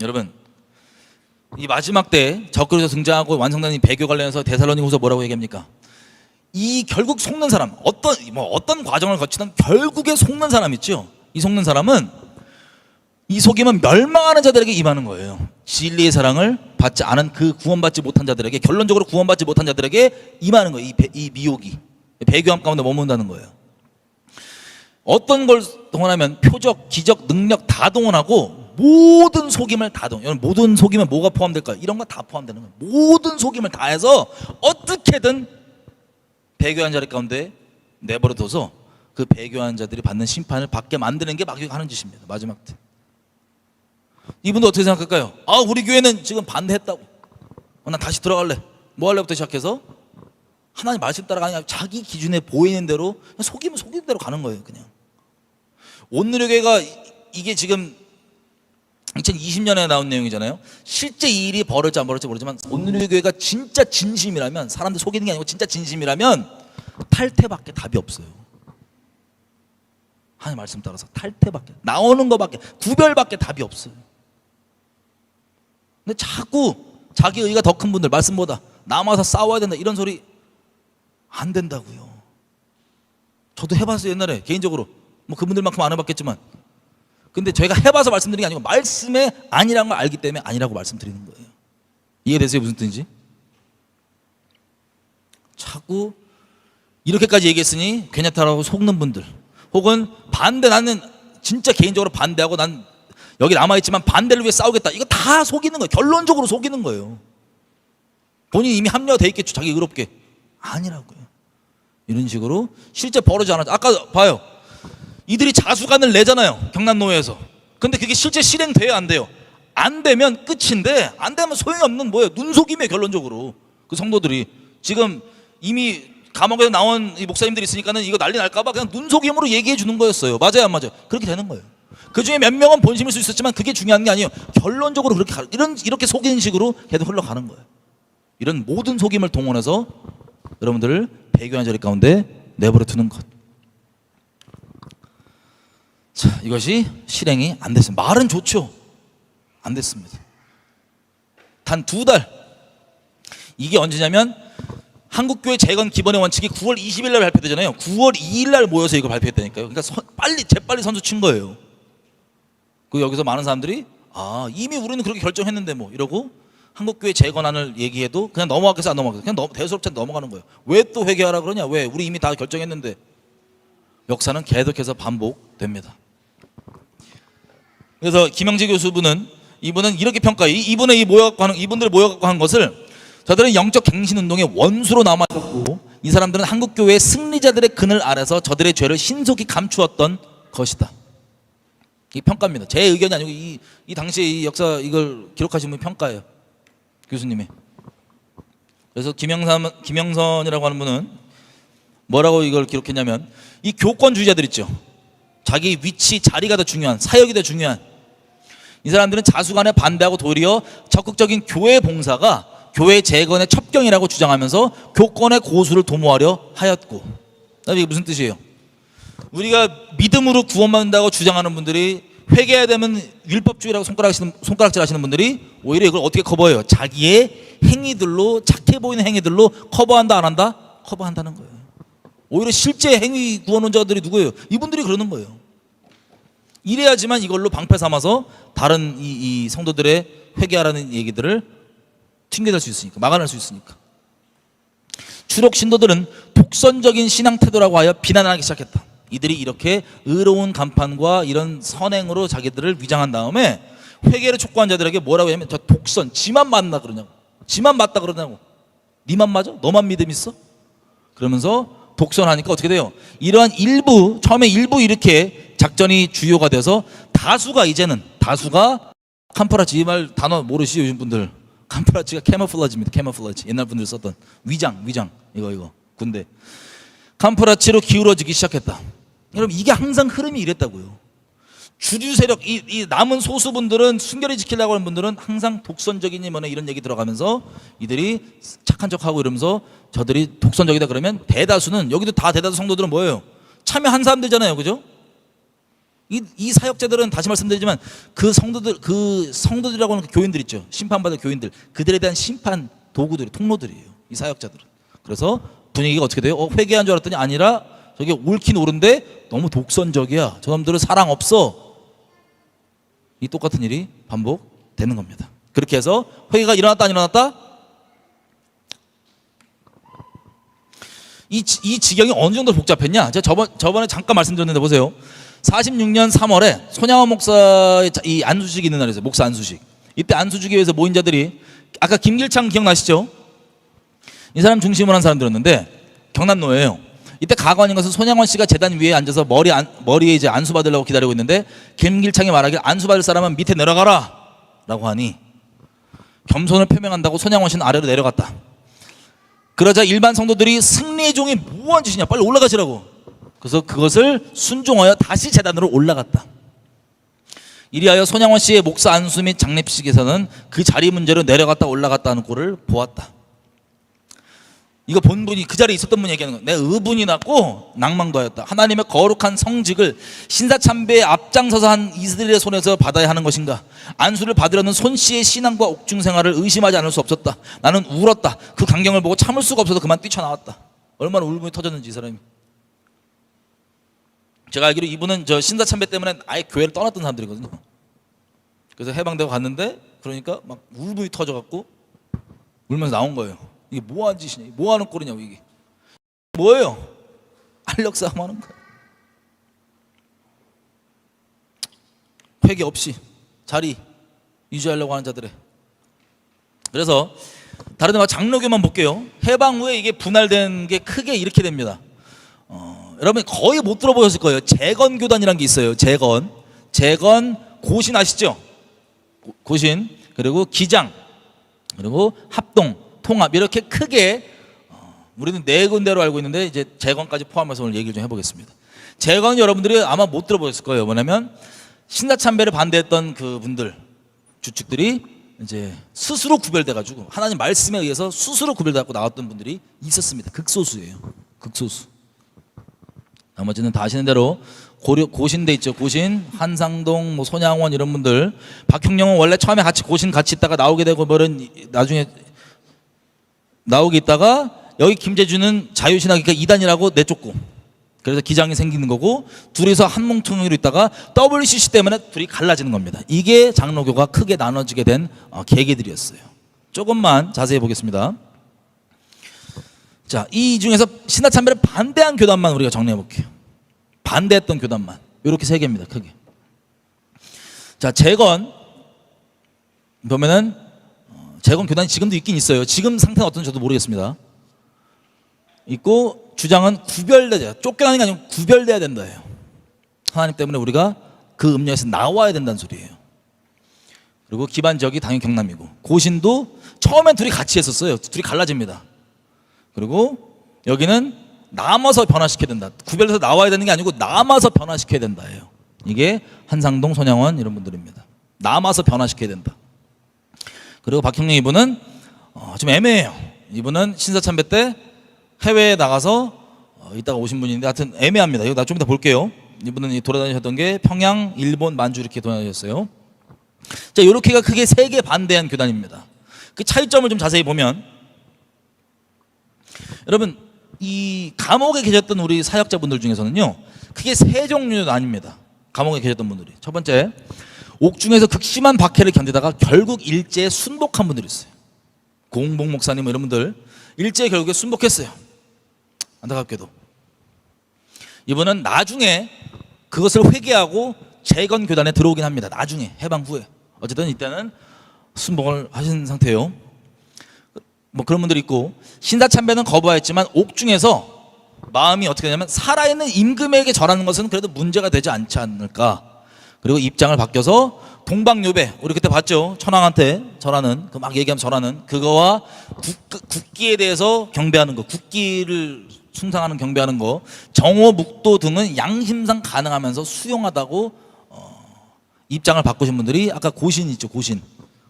여러분 이 마지막 때 적그리스도 등장하고 완성된 이 배교 관련해서 데살로니가후서 뭐라고 얘기합니까? 이 결국 속는 사람 어떤 과정을 거치든 결국에 속는 사람 있죠. 이 속는 사람은 이 속임은 멸망하는 자들에게 임하는 거예요. 진리의 사랑을 받지 않은 그 구원받지 못한 자들에게, 결론적으로 구원받지 못한 자들에게 임하는 거예요. 이 미혹이 배교함 가운데 머문다는 거예요. 어떤 걸 동원하면 표적, 기적, 능력 다 동원하고 모든 속임을 다 동원. 모든 속임은 뭐가 포함될까요? 이런 거 다 포함되는 거예요. 모든 속임을 다 해서 어떻게든 배교한 자들 가운데 내버려둬서 그 배교한 자들이 받는 심판을 받게 만드는 게 마귀가 하는 짓입니다. 마지막 때. 이분도 어떻게 생각할까요? 아 우리 교회는 지금 반대했다고. 난 다시 들어갈래. 뭐 할래부터 시작해서 하나님 말씀 따라가는 게 아니라 자기 기준에 보이는 대로 그냥 속이면 속이는 대로 가는 거예요. 그냥. 온누리교회가 이게 지금 2020년에 나온 내용이잖아요. 실제 이 일이 벌어질지 안 벌어질지 모르지만 온누리교회가 진짜 진심이라면, 사람들 속이는 게 아니고 진짜 진심이라면 탈퇴밖에 답이 없어요. 하나님 말씀 따라서 탈퇴밖에, 나오는 것밖에, 구별밖에 답이 없어요. 근데 자꾸 자기 의가 더 큰 분들, 말씀보다 남아서 싸워야 된다 이런 소리 안 된다고요. 저도 해봤어요. 옛날에 개인적으로 뭐 그분들만큼 안 해봤겠지만, 근데 저희가 해봐서 말씀드리는 게 아니고 말씀에 아니라는 걸 알기 때문에 아니라고 말씀드리는 거예요. 이해되세요? 무슨 뜻인지? 자꾸 이렇게까지 얘기했으니 괜찮다라고 속는 분들, 혹은 반대, 나는 진짜 개인적으로 반대하고 난 여기 남아있지만 반대를 위해 싸우겠다, 이거 다 속이는 거예요. 결론적으로 속이는 거예요. 본인이 이미 합리화돼 있겠죠. 자기 의롭게. 아니라고요. 이런 식으로 실제 벌어지지 않았죠. 아까 봐요. 이들이 자수관을 내잖아요, 경남노회에서. 근데 그게 실제 실행돼요, 안 돼요? 안 되면 끝인데, 안 되면 소용이 없는 뭐예요? 눈속임이에요, 결론적으로. 그 성도들이 지금 이미 감옥에서 나온 이 목사님들이 있으니까는 이거 난리 날까봐 그냥 눈속임으로 얘기해 주는 거였어요. 맞아요, 안 맞아요? 그렇게 되는 거예요. 그 중에 몇 명은 본심일 수 있었지만 그게 중요한 게 아니에요. 결론적으로 그렇게 이렇게 속이는 식으로 계속 흘러가는 거예요. 이런 모든 속임을 동원해서 여러분들을 배교한 자리 가운데 내버려 두는 것. 자, 이것이 실행이 안 됐습니다. 말은 좋죠. 안 됐습니다. 단 2달. 이게 언제냐면 한국교회 재건 기본의 원칙이 9월 20일 날 발표되잖아요. 9월 2일 날 모여서 이걸 발표했다니까요. 그러니까 재빨리 선수 친 거예요. 그 여기서 많은 사람들이 이미 우리는 그렇게 결정했는데 뭐 이러고 한국교회 재건안을 얘기해도 그냥 넘어가겠어, 안 넘어가겠어, 그냥 대수롭지 않게 넘어가는 거예요. 왜 또 회개하라 그러냐? 왜? 우리 이미 다 결정했는데. 역사는 계속해서 반복됩니다. 그래서 김영재 교수분은 이분은 이렇게 평가해. 이분들 모여갖고 한 것을 저들은 영적 갱신 운동의 원수로 남아있었고 이 사람들은 한국교회의 승리자들의 그늘 아래서 저들의 죄를 신속히 감추었던 것이다. 이 평가입니다. 제 의견이 아니고 이 당시에 이 역사 이걸 기록하신 분 평가예요, 교수님이. 그래서 김영선이라고 하는 분은 뭐라고 이걸 기록했냐면, 이 교권주의자들 있죠. 자기 위치, 자리가 더 중요한, 사역이 더 중요한 이 사람들은 자수관에 반대하고 도리어 적극적인 교회 봉사가 교회 재건의 첩경이라고 주장하면서 교권의 고수를 도모하려 하였고. 이게 무슨 뜻이에요? 우리가 믿음으로 구원받는다고 주장하는 분들이 회개해야 되면 율법주의라고 손가락질 하시는 분들이 오히려 이걸 어떻게 커버해요? 자기의 행위들로, 착해 보이는 행위들로 커버한다, 안 한다? 커버한다는 거예요. 오히려 실제 행위 구원론자들이 누구예요? 이분들이 그러는 거예요. 이래야지만 이걸로 방패 삼아서 다른 이 성도들의 회개하라는 얘기들을 튕겨낼 수 있으니까, 막아낼 수 있으니까. 주력 신도들은 독선적인 신앙 태도라고 하여 비난하기 시작했다. 이들이 이렇게 의로운 간판과 이런 선행으로 자기들을 위장한 다음에 회개를 촉구한 자들에게 뭐라고 하냐면, 저 독선, 지만 맞나 그러냐고, 지만 맞다 그러냐고, 니만 맞아? 너만 믿음 있어? 그러면서 독선하니까 어떻게 돼요? 이러한 처음에 일부 이렇게 작전이 주요가 돼서 다수가 캄프라치, 이 말 단어 모르시죠 요즘 분들? 캄프라치가 캐모플라지입니다. 캐모플라지. 옛날 분들이 썼던 위장 이거 군대. 캄프라치로 기울어지기 시작했다. 여러분, 이게 항상 흐름이 이랬다고요. 주류 세력, 이 남은 소수분들은, 순결히 지키려고 하는 분들은 항상 독선적이니 뭐냐 이런 얘기 들어가면서 이들이 착한 척하고 이러면서 저들이 독선적이다 그러면 대다수는, 여기도 다 대다수 성도들은 뭐예요? 참여한 사람들이잖아요, 그죠? 이 사역자들은 다시 말씀드리지만 그 성도들이라고 하는 그 교인들 있죠, 심판받을 교인들, 그들에 대한 심판 도구들이, 통로들이에요, 이 사역자들은. 그래서 분위기가 어떻게 돼요? 회개한 줄 알았더니 아니라 저게 옳긴 옳은데 너무 독선적이야, 저 사람들은 사랑 없어. 이 똑같은 일이 반복되는 겁니다. 그렇게 해서 회개가 일어났다 안 일어났다? 이 지경이 어느 정도 복잡했냐? 제가 저번에 잠깐 말씀드렸는데 보세요. 46년 3월에 손양원 목사의 이 안수식이 있는 날이었어요. 목사 안수식. 이때 안수식에 위해서 모인 자들이, 아까 김길창 기억나시죠? 이 사람 중심으로 한 사람들이었는데 경남노예요. 이때 가관인 것은 손양원 씨가 제단 위에 앉아서 머리에 이제 안수 받으려고 기다리고 있는데, 김길창이 말하길 안수 받을 사람은 밑에 내려가라 라고 하니 겸손을 표명한다고 손양원 씨는 아래로 내려갔다. 그러자 일반 성도들이 승리의 종이 뭐한 짓이냐, 빨리 올라가시라고. 그래서 그것을 순종하여 다시 제단으로 올라갔다. 이리하여 손양원 씨의 목사 안수 및 장례식에서는 그 자리 문제로 내려갔다 올라갔다 하는 꼴을 보았다. 이거 본 분이, 그 자리에 있었던 분이 얘기하는 거예요. 내 의분이 났고 낭망도 하였다. 하나님의 거룩한 성직을 신사참배에 앞장서서 한 이스라엘의 손에서 받아야 하는 것인가? 안수를 받으려는 손 씨의 신앙과 옥중 생활을 의심하지 않을 수 없었다. 나는 울었다. 그 광경을 보고 참을 수가 없어서 그만 뛰쳐나왔다. 얼마나 울분이 터졌는지 이 사람이. 제가 알기로 이분은 저 신사참배 때문에 아예 교회를 떠났던 사람들이거든요. 그래서 해방되고 갔는데, 그러니까 막 울분이 터져갖고 울면서 나온 거예요. 이게 뭐하는 짓이냐, 뭐하는 꼴이냐고. 이게 뭐예요? 알력싸움 하는 거야. 회개 없이 자리 유지하려고 하는 자들의. 그래서 다른 데 장로교만 볼게요. 해방 후에 이게 분할된 게 크게 이렇게 됩니다. 여러분 거의 못 들어보셨을 거예요. 재건교단이라는 게 있어요. 재건 고신 아시죠? 고신, 그리고 기장, 그리고 합동, 통합, 이렇게 크게 우리는 네 군데로 알고 있는데 이제 재건까지 포함해서 오늘 얘기를 좀 해보겠습니다. 재건 여러분들이 아마 못 들어보셨을 거예요. 뭐냐면 신사참배를 반대했던 그 분들, 주축들이 이제 스스로 구별돼가지고 하나님 말씀에 의해서 스스로 구별돼갖고 나왔던 분들이 있었습니다. 극소수예요. 극소수. 나머지는 다 아시는 대로 고신대 있죠. 고신, 한상동, 뭐 손양원 이런 분들. 박형령은 원래 처음에 고신 같이 있다가 나오게 되고 뭐는 나중에 나오게 있다가 여기 김재준은 자유신학이니까 이단이라고 내쫓고, 그래서 기장이 생기는 거고, 둘이서 한 뭉텅이로 있다가 WCC 때문에 둘이 갈라지는 겁니다. 이게 장로교가 크게 나눠지게 된 계기들이었어요. 조금만 자세히 보겠습니다. 자, 이 중에서 신화참배를 반대한 교단만 우리가 정리해 볼게요. 반대했던 교단만 이렇게 세 개입니다. 크게. 자, 재건 보면은 재건 교단이 지금도 있긴 있어요. 지금 상태는 어떤지 저도 모르겠습니다. 있고, 주장은 구별돼야, 쫓겨나는 게 아니고 구별돼야 된다예요. 하나님 때문에 우리가 그 음료에서 나와야 된다는 소리예요. 그리고 기반 지역이 당연히 경남이고, 고신도 처음엔 둘이 같이 했었어요. 둘이 갈라집니다. 그리고 여기는 남아서 변화시켜야 된다. 구별돼서 나와야 되는 게 아니고 남아서 변화시켜야 된다예요. 이게 한상동, 손양원 이런 분들입니다. 남아서 변화시켜야 된다. 그리고 박형령 이분은 좀 애매해요. 이분은 신사참배 때 해외에 나가서 이따가 오신 분인데 하여튼 애매합니다. 이거 나 좀 이따 볼게요. 이분은 돌아다니셨던 게 평양, 일본, 만주 이렇게 돌아다니셨어요. 자, 이렇게가 크게 세 개 반대한 교단입니다. 그 차이점을 좀 자세히 보면, 여러분 이 감옥에 계셨던 우리 사역자분들 중에서는요, 크게 세 종류는 아닙니다. 감옥에 계셨던 분들이. 첫 번째, 옥중에서 극심한 박해를 견디다가 결국 일제에 순복한 분들이 있어요. 고홍복 목사님 이런 분들 일제에 결국에 순복했어요. 안타깝게도. 이분은 나중에 그것을 회개하고 재건 교단에 들어오긴 합니다. 나중에 해방 후에. 어쨌든 이때는 순복을 하신 상태예요. 뭐 그런 분들이 있고, 신사참배는 거부하였지만 옥중에서 마음이 어떻게 되냐면 살아있는 임금에게 절하는 것은 그래도 문제가 되지 않지 않을까. 그리고 입장을 바뀌어서 동방요배, 우리 그때 봤죠? 천황한테 절하는, 그 막 얘기하면 절하는 그거와 국기에 대해서 경배하는 거, 국기를 숭상하는 경배하는 거, 정오, 묵도 등은 양심상 가능하면서 수용하다고 입장을 바꾸신 분들이 아까 고신 있죠. 고신.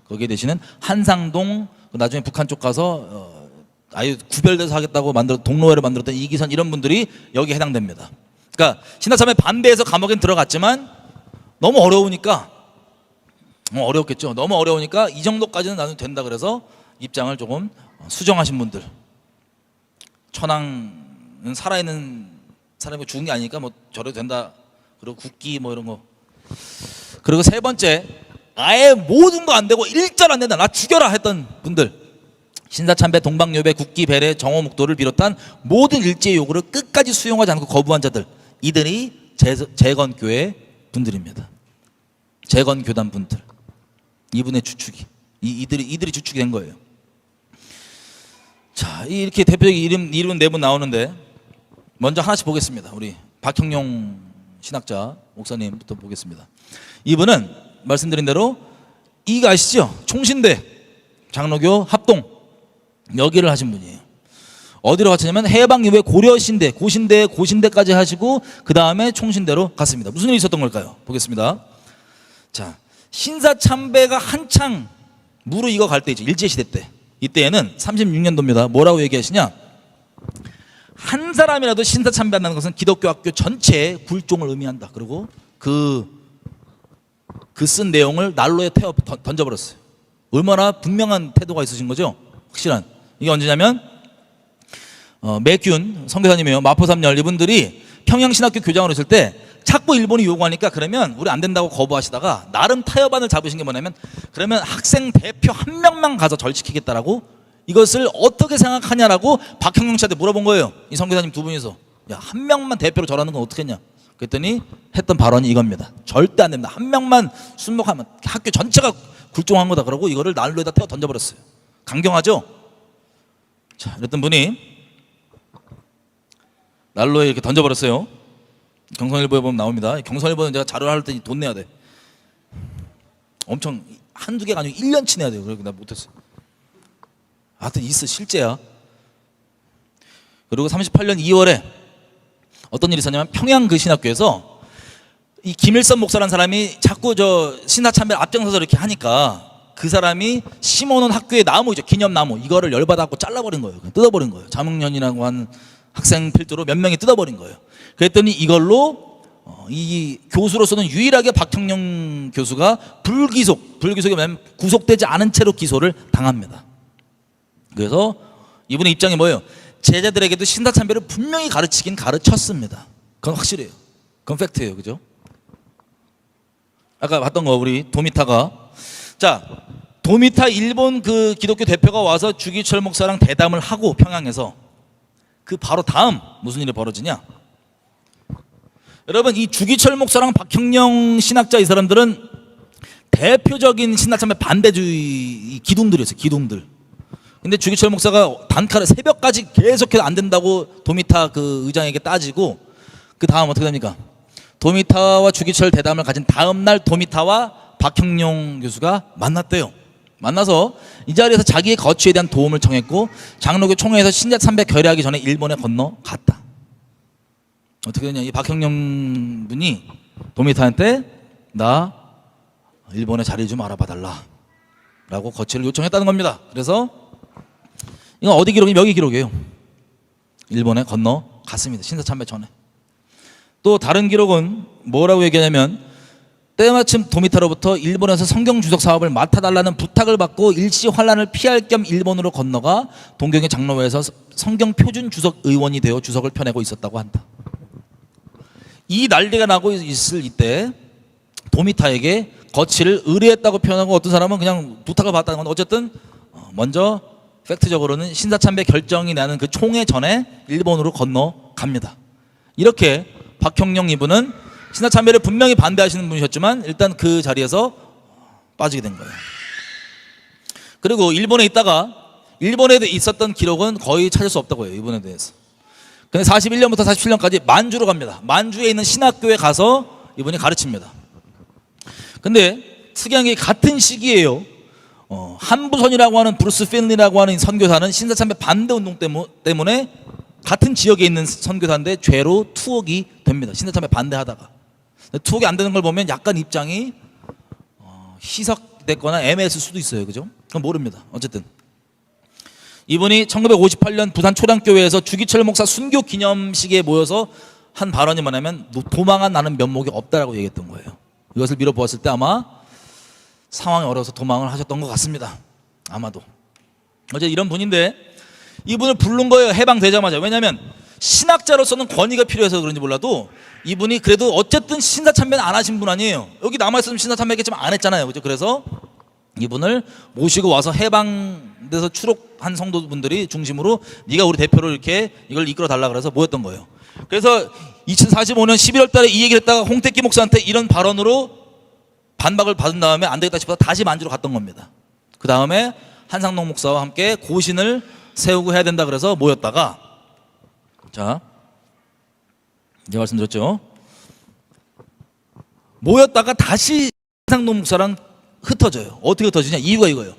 거기에 대신은 한상동, 나중에 북한 쪽 가서 아예 구별돼서 하겠다고 동로회를 만들었던 이기선 이런 분들이 여기에 해당됩니다. 그러니까 신화참배 반대해서 감옥에 들어갔지만 너무 어려우니까, 어려웠겠죠. 너무 어려우니까 이 정도까지는 나는 된다 그래서 입장을 조금 수정하신 분들. 천황은 살아있는 사람이 죽은 게 아니니까 뭐 저래도 된다. 그리고 국기 뭐 이런 거. 그리고 세 번째, 아예 모든 거 안 되고 일절 안 된다, 나 죽여라 했던 분들. 신사참배, 동방요배, 국기, 배례, 정오묵도를 비롯한 모든 일제의 요구를 끝까지 수용하지 않고 거부한 자들, 이들이 재건교회 분들입니다. 재건교단 분들. 이분의 주축이, 이들이 주축이 된 거예요. 자, 이렇게 대표적인 이름 네 분 나오는데, 먼저 하나씩 보겠습니다. 우리 박형용 신학자 목사님부터 보겠습니다. 이분은 말씀드린 대로 이거 아시죠? 총신대 장로교 합동 여기를 하신 분이에요. 어디로 갔냐면 해방 이후에 고려신대, 고신대까지 하시고 그 다음에 총신대로 갔습니다. 무슨 일이 있었던 걸까요? 보겠습니다. 자, 신사참배가 한창 무르익어 갈 때이죠. 일제시대 때. 이때에는 36년도입니다. 뭐라고 얘기하시냐? 한 사람이라도 신사참배한다는 것은 기독교 학교 전체의 굴종을 의미한다. 그리고 그 쓴 내용을 난로에 태워 던져버렸어요. 얼마나 분명한 태도가 있으신 거죠? 확실한. 이게 언제냐면 맥균 선교사님이에요. 마포삼열 이분들이 평양신학교 교장으로 있을 때 자꾸 일본이 요구하니까 그러면 우리 안 된다고 거부하시다가 나름 타협안을 잡으신 게 뭐냐면, 그러면 학생 대표 한 명만 가서 절시키겠다라고, 이것을 어떻게 생각하냐라고 박형용 씨한테 물어본 거예요. 이 선교사님 두 분이서. 야, 한 명만 대표로 절하는 건 어떻게 했냐? 그랬더니 했던 발언이 이겁니다. 절대 안 됩니다. 한 명만 순복하면 학교 전체가 굴종한 거다. 그러고 이거를 난로에다 태워 던져버렸어요. 강경하죠? 자, 이랬던 분이 난로에 이렇게 던져버렸어요. 경선일보에 보면 나옵니다. 경선일보는 제가 자료를 할 때니 돈 내야 돼. 엄청 한두 개가 아니고 1년치 내야 돼요. 그래서 나 못했어. 하여튼 있어, 실제야. 그리고 38년 2월에 어떤 일이 있었냐면 평양 그 신학교에서 이 김일성 목사라는 사람이 자꾸 저 신사참배를 앞장서서 이렇게 하니까 그 사람이 심어놓은 학교의 나무죠, 기념나무, 이거를 열받아갖고 잘라버린 거예요. 뜯어버린 거예요. 자문년이라고 한 학생 필두로 몇 명이 뜯어버린 거예요. 그랬더니 이걸로 이 교수로서는 유일하게 박형령 교수가 불기속이 뭐냐면 구속되지 않은 채로 기소를 당합니다. 그래서 이분의 입장이 뭐예요? 제자들에게도 신사참배를 분명히 가르치긴 가르쳤습니다. 그건 확실해요. 그건 팩트예요. 그죠? 아까 봤던 거 우리 도미타가, 자, 도미타 일본 그 기독교 대표가 와서 주기철 목사랑 대담을 하고 평양에서 그 바로 다음 무슨 일이 벌어지냐? 여러분, 이 주기철 목사랑 박형령 신학자 이 사람들은 대표적인 신사참배 반대주의 기둥들이었어요. 기둥들. 근데 주기철 목사가 단칼에 새벽까지 계속해서 안 된다고 도미타 그 의장에게 따지고, 그 다음 어떻게 됩니까? 도미타와 주기철 대담을 가진 다음 날 도미타와 박형용 교수가 만났대요. 만나서 이 자리에서 자기의 거취에 대한 도움을 청했고 장로교 총회에서 신사참배 결의하기 전에 일본에 건너갔다. 어떻게 되냐? 이 박형용 분이 도미타한테 나 일본에 자리 좀 알아봐 달라 라고 거취를 요청했다는 겁니다. 그래서 이건 어디 기록이냐? 여기 기록이에요. 일본에 건너갔습니다. 신사참배 전에. 또 다른 기록은 뭐라고 얘기하냐면 때마침 도미타로부터 일본에서 성경 주석 사업을 맡아달라는 부탁을 받고 일시 환란을 피할 겸 일본으로 건너가 동경의 장로회에서 성경 표준 주석 의원이 되어 주석을 펴내고 있었다고 한다. 이 난리가 나고 있을 이때 도미타에게 거취를 의뢰했다고 표현하고 어떤 사람은 그냥 부탁을 받았다는 건, 어쨌든 먼저 팩트적으로는 신사참배 결정이 나는 그 총회 전에 일본으로 건너갑니다. 이렇게 박형령 이분은 신사참배를 분명히 반대하시는 분이셨지만 일단 그 자리에서 빠지게 된 거예요. 그리고 일본에 있다가 일본에 있었던 기록은 거의 찾을 수 없다고 해요. 이분에 대해서. 근데 41년부터 47년까지 만주로 갑니다. 만주에 있는 신학교에 가서 이분이 가르칩니다. 근데 특이한 게 같은 시기예요. 한부선이라고 하는 브루스 핀리라고 하는 선교사는 신사참배 반대 운동 때문에 같은 지역에 있는 선교사인데 죄로 투옥이 됩니다. 신사참배 반대하다가. 투옥이 안 되는 걸 보면 약간 입장이 희석됐거나 애매했을 수도 있어요. 그죠? 그건 모릅니다. 어쨌든 이분이 1958년 부산 초량교회에서 주기철 목사 순교 기념식에 모여서 한 발언이 뭐냐면 도망한 나는 면목이 없다라고 얘기했던 거예요. 이것을 미뤄보았을 때 아마 상황이 어려워서 도망을 하셨던 것 같습니다. 아마도. 어제 이런 분인데 이분을 부른 거예요. 해방되자마자. 왜냐하면 신학자로서는 권위가 필요해서 그런지 몰라도 이분이 그래도 어쨌든 신사참배는 안 하신 분 아니에요. 여기 남아있으면 신사참배겠지만 안 했잖아요. 그죠? 그래서 이분을 모시고 와서 해방돼서 추록한 성도분들이 중심으로 네가 우리 대표로 이렇게 이걸 이끌어 달라 그래서 모였던 거예요. 그래서 2045년 11월 달에 이 얘기를 했다가 홍택기 목사한테 이런 발언으로 반박을 받은 다음에 안 되겠다 싶어서 다시 만주로 갔던 겁니다. 그 다음에 한상동 목사와 함께 고신을 세우고 해야 된다 그래서 모였다가, 자, 이제 말씀드렸죠. 모였다가 다시 한상동 목사랑 흩어져요. 어떻게 흩어지냐? 이유가 이거예요.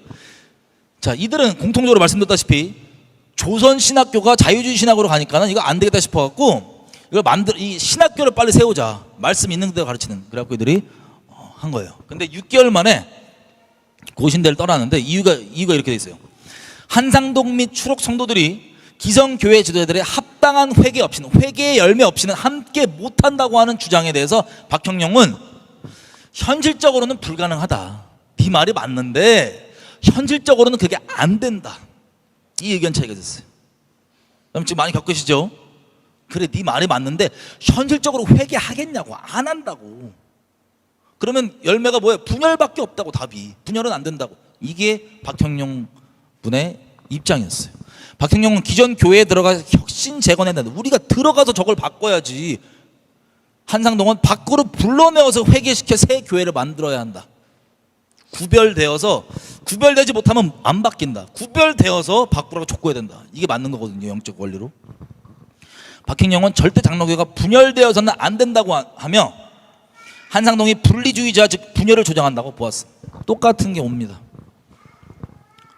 자, 이들은 공통적으로 말씀드렸다시피 조선 신학교가 자유주의 신학으로 가니까는 이거 안 되겠다 싶어갖고 이걸 이 신학교를 빨리 세우자. 말씀 있는 대로 가르치는. 그래갖고 이들이 한 거예요. 근데 6개월 만에 고신대를 떠나는데 이유가 이렇게 돼 있어요. 한상동 및 추록 성도들이 기성교회 지도자들의 합당한 회개 없이는, 회개의 열매 없이는 함께 못한다고 하는 주장에 대해서 박형령은 현실적으로는 불가능하다. 네 말이 맞는데 현실적으로는 그게 안 된다. 이 의견 차이가 됐어요. 그럼 지금 많이 겪으시죠? 그래, 네 말이 맞는데 현실적으로 회개하겠냐고. 안 한다고. 그러면 열매가 뭐예요? 분열밖에 없다고. 답이 분열은 안 된다고. 이게 박형령 분의 입장이었어요. 박형령은 기존 교회에 들어가서 혁신 재건해야 된다. 우리가 들어가서 저걸 바꿔야지. 한상동은 밖으로 불러내어서 회개시켜 새 교회를 만들어야 한다. 구별되지 못하면 안 바뀐다. 구별되어서 밖으로 촉구해야 된다. 이게 맞는 거거든요. 영적 원리로. 박형령은 절대 장로교가 분열되어서는 안 된다고 하며 한상동이 분리주의자 즉 분열을 조장한다고 보았습니다. 똑같은 게 옵니다.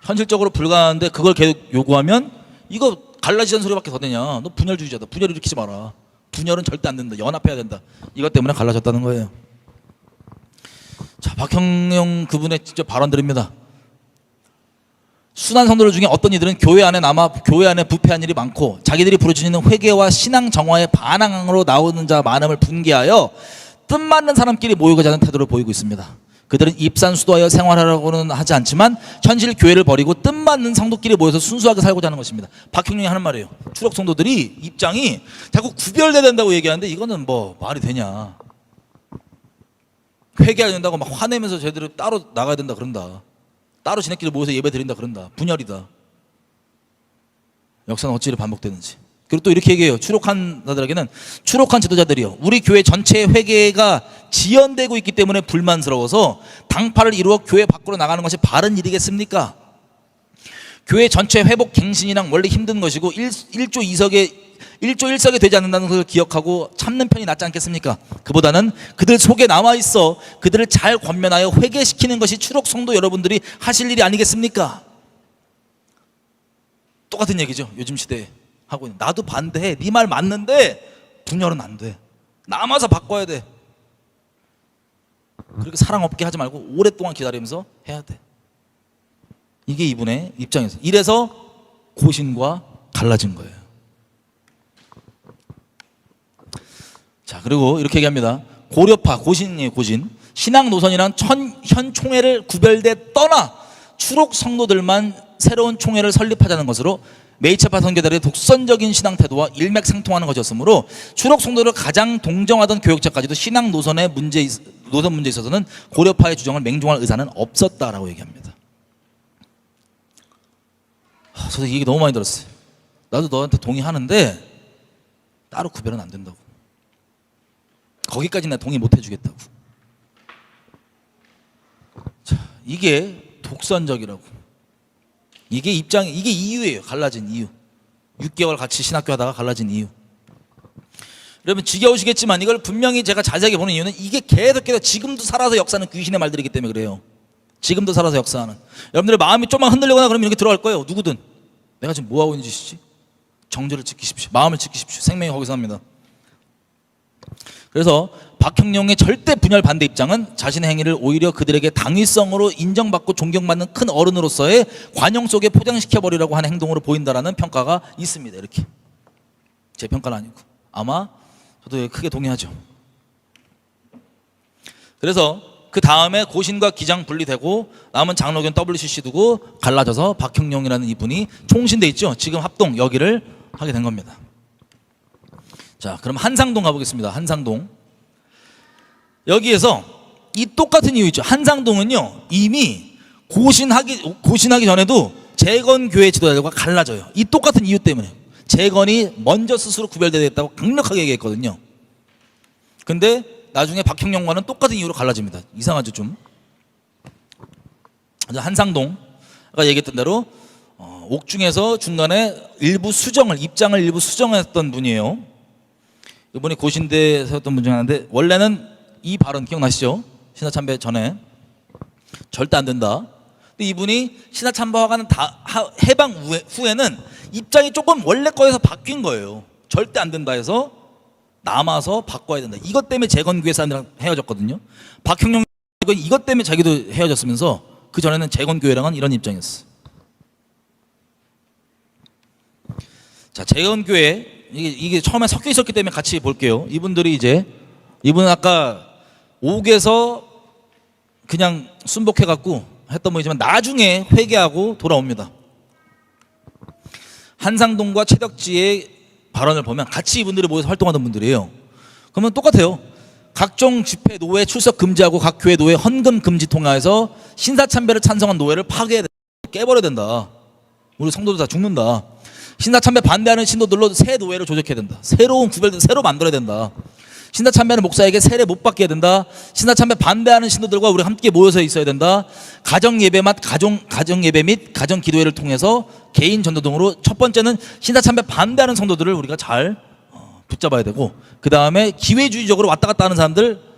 현실적으로 불가능한데 그걸 계속 요구하면 이거 갈라지는 소리밖에 더 되냐. 너 분열주의자다. 분열 일으키지 마라. 분열은 절대 안 된다. 연합해야 된다. 이것 때문에 갈라졌다는 거예요. 자, 박형령 그분의 직접 발언들입니다. 순환 성도들 중에 어떤 이들은 교회 안에 남아 교회 안에 부패한 일이 많고 자기들이 부르짖는 회개와 신앙 정화의 반항으로 나오는 자 많음을 분개하여 뜻맞는 사람끼리 모이고자 하는 태도를 보이고 있습니다. 그들은 입산수도하여 생활하려고는 하지 않지만 현실 교회를 버리고 뜻맞는 성도끼리 모여서 순수하게 살고자 하는 것입니다. 박형령이 하는 말이에요. 추록 성도들이 입장이 자꾸 구별돼야 된다고 얘기하는데 이거는 뭐 말이 되냐. 회개해야 된다고 막 화내면서 쟤들을 따로 나가야 된다 그런다. 따로 지네끼리 모여서 예배 드린다 그런다. 분열이다. 역사는 어찌 이렇게 반복되는지. 그리고 또 이렇게 얘기해요. 추록한 자들에게는 추록한 지도자들이요. 우리 교회 전체의 회개가 지연되고 있기 때문에 불만스러워서 당파를 이루어 교회 밖으로 나가는 것이 바른 일이겠습니까? 교회 전체 회복 갱신이랑 원래 힘든 것이고 1조 1석에 되지 않는다는 것을 기억하고 참는 편이 낫지 않겠습니까? 그보다는 그들 속에 남아 있어 그들을 잘 권면하여 회개시키는 것이 추록 성도 여러분들이 하실 일이 아니겠습니까? 똑같은 얘기죠. 요즘 시대에 하고 있는. 나도 반대해. 네 말 맞는데 분열은 안 돼. 남아서 바꿔야 돼. 그렇게 사랑 없게 하지 말고 오랫동안 기다리면서 해야 돼. 이게 이분의 입장에서. 이래서 고신과 갈라진 거예요. 자, 그리고 이렇게 얘기합니다. 고려파, 고신이에요, 고신. 신앙 노선이란 현 총회를 구별돼 떠나 추록 성도들만 새로운 총회를 설립하자는 것으로 메이차파 선교들의 독선적인 신앙 태도와 일맥상통하는 것이었으므로 추록 성도를 가장 동정하던 교역자까지도 신앙 노선 문제에 있어서는 고려파의 주장을 맹종할 의사는 없었다라고 얘기합니다. 저도 이 얘기 너무 많이 들었어요. 나도 너한테 동의하는데 따로 구별은 안 된다고. 거기까지 나 동의 못 해주겠다고. 자, 이게 독선적이라고. 이게 이유예요. 갈라진 이유. 6개월 같이 신학교 하다가 갈라진 이유. 여러분 지겨우시겠지만 이걸 분명히 제가 자세하게 보는 이유는 이게 계속해서 지금도 살아서 역사하는 귀신의 말들이기 때문에 그래요. 지금도 살아서 역사하는. 여러분들의 마음이 좀만 흔들리거나 그러면 이렇게 들어갈 거예요. 누구든. 내가 지금 뭐하고 있는 짓이지? 정절을 지키십시오. 마음을 지키십시오. 생명이 거기서 합니다. 그래서 박형령의 절대 분열 반대 입장은 자신의 행위를 오히려 그들에게 당위성으로 인정받고 존경받는 큰 어른으로서의 관용 속에 포장시켜버리려고 하는 행동으로 보인다라는 평가가 있습니다. 이렇게. 제 평가는 아니고. 아마 저도 크게 동의하죠. 그래서 그 다음에 고신과 기장 분리되고 남은 장로교는 WCC 두고 갈라져서 박형령이라는 이분이 총신돼 있죠. 지금 합동 여기를 하게 된 겁니다. 자, 그럼 한상동 가보겠습니다. 한상동. 여기에서 이 똑같은 이유 있죠. 한상동은요 이미 고신하기 전에도 재건교회 지도자들과 갈라져요. 이 똑같은 이유 때문에. 재건이 먼저 스스로 구별되겠다고 강력하게 얘기했거든요. 근데 나중에 박형령과는 똑같은 이유로 갈라집니다. 이상하죠 좀. 한상동 아까 얘기했던 대로 옥중에서 중간에 입장을 일부 수정했던 분이에요. 이분이 고신대에 세웠던 분 중에 하나인데 원래는 이 발언 기억나시죠? 신사참배 전에 절대 안 된다. 근데 이분이 신사참배하고는 해방 후에는 입장이 조금 원래 거에서 바뀐 거예요. 절대 안 된다 해서 남아서 바꿔야 된다. 이것 때문에 재건교회 사람들이랑 헤어졌거든요. 박형령 이것 때문에 자기도 헤어졌으면서 그 전에는 재건교회랑은 이런 입장이었어. 자, 재건교회 이게 처음에 섞여 있었기 때문에 같이 볼게요. 이분은 아까 옥에서 그냥 순복해갖고 했던 분이지만 나중에 회개하고 돌아옵니다. 한상동과 최덕지의 발언을 보면 같이 이분들이 모여서 활동하던 분들이에요. 그러면 똑같아요. 각종 집회 노회 출석 금지하고 각 교회 노회 헌금 금지 통하에서 신사참배를 찬성한 노회를 파괴해야 된다. 깨버려야 된다. 우리 성도들 다 죽는다. 신사참배 반대하는 신도들로 새 노회를 조직해야 된다. 새로운 구별된 새로 만들어야 된다. 신사참배하는 목사에게 세례 못 받게 해야 된다. 신사참배 반대하는 신도들과 우리 함께 모여서 있어야 된다. 가정예배 및 가정기도회를 통해서 개인 전도 등으로 첫 번째는 신사참배 반대하는 성도들을 우리가 잘 붙잡아야 되고, 그 다음에 기회주의적으로 왔다 갔다 하는 사람들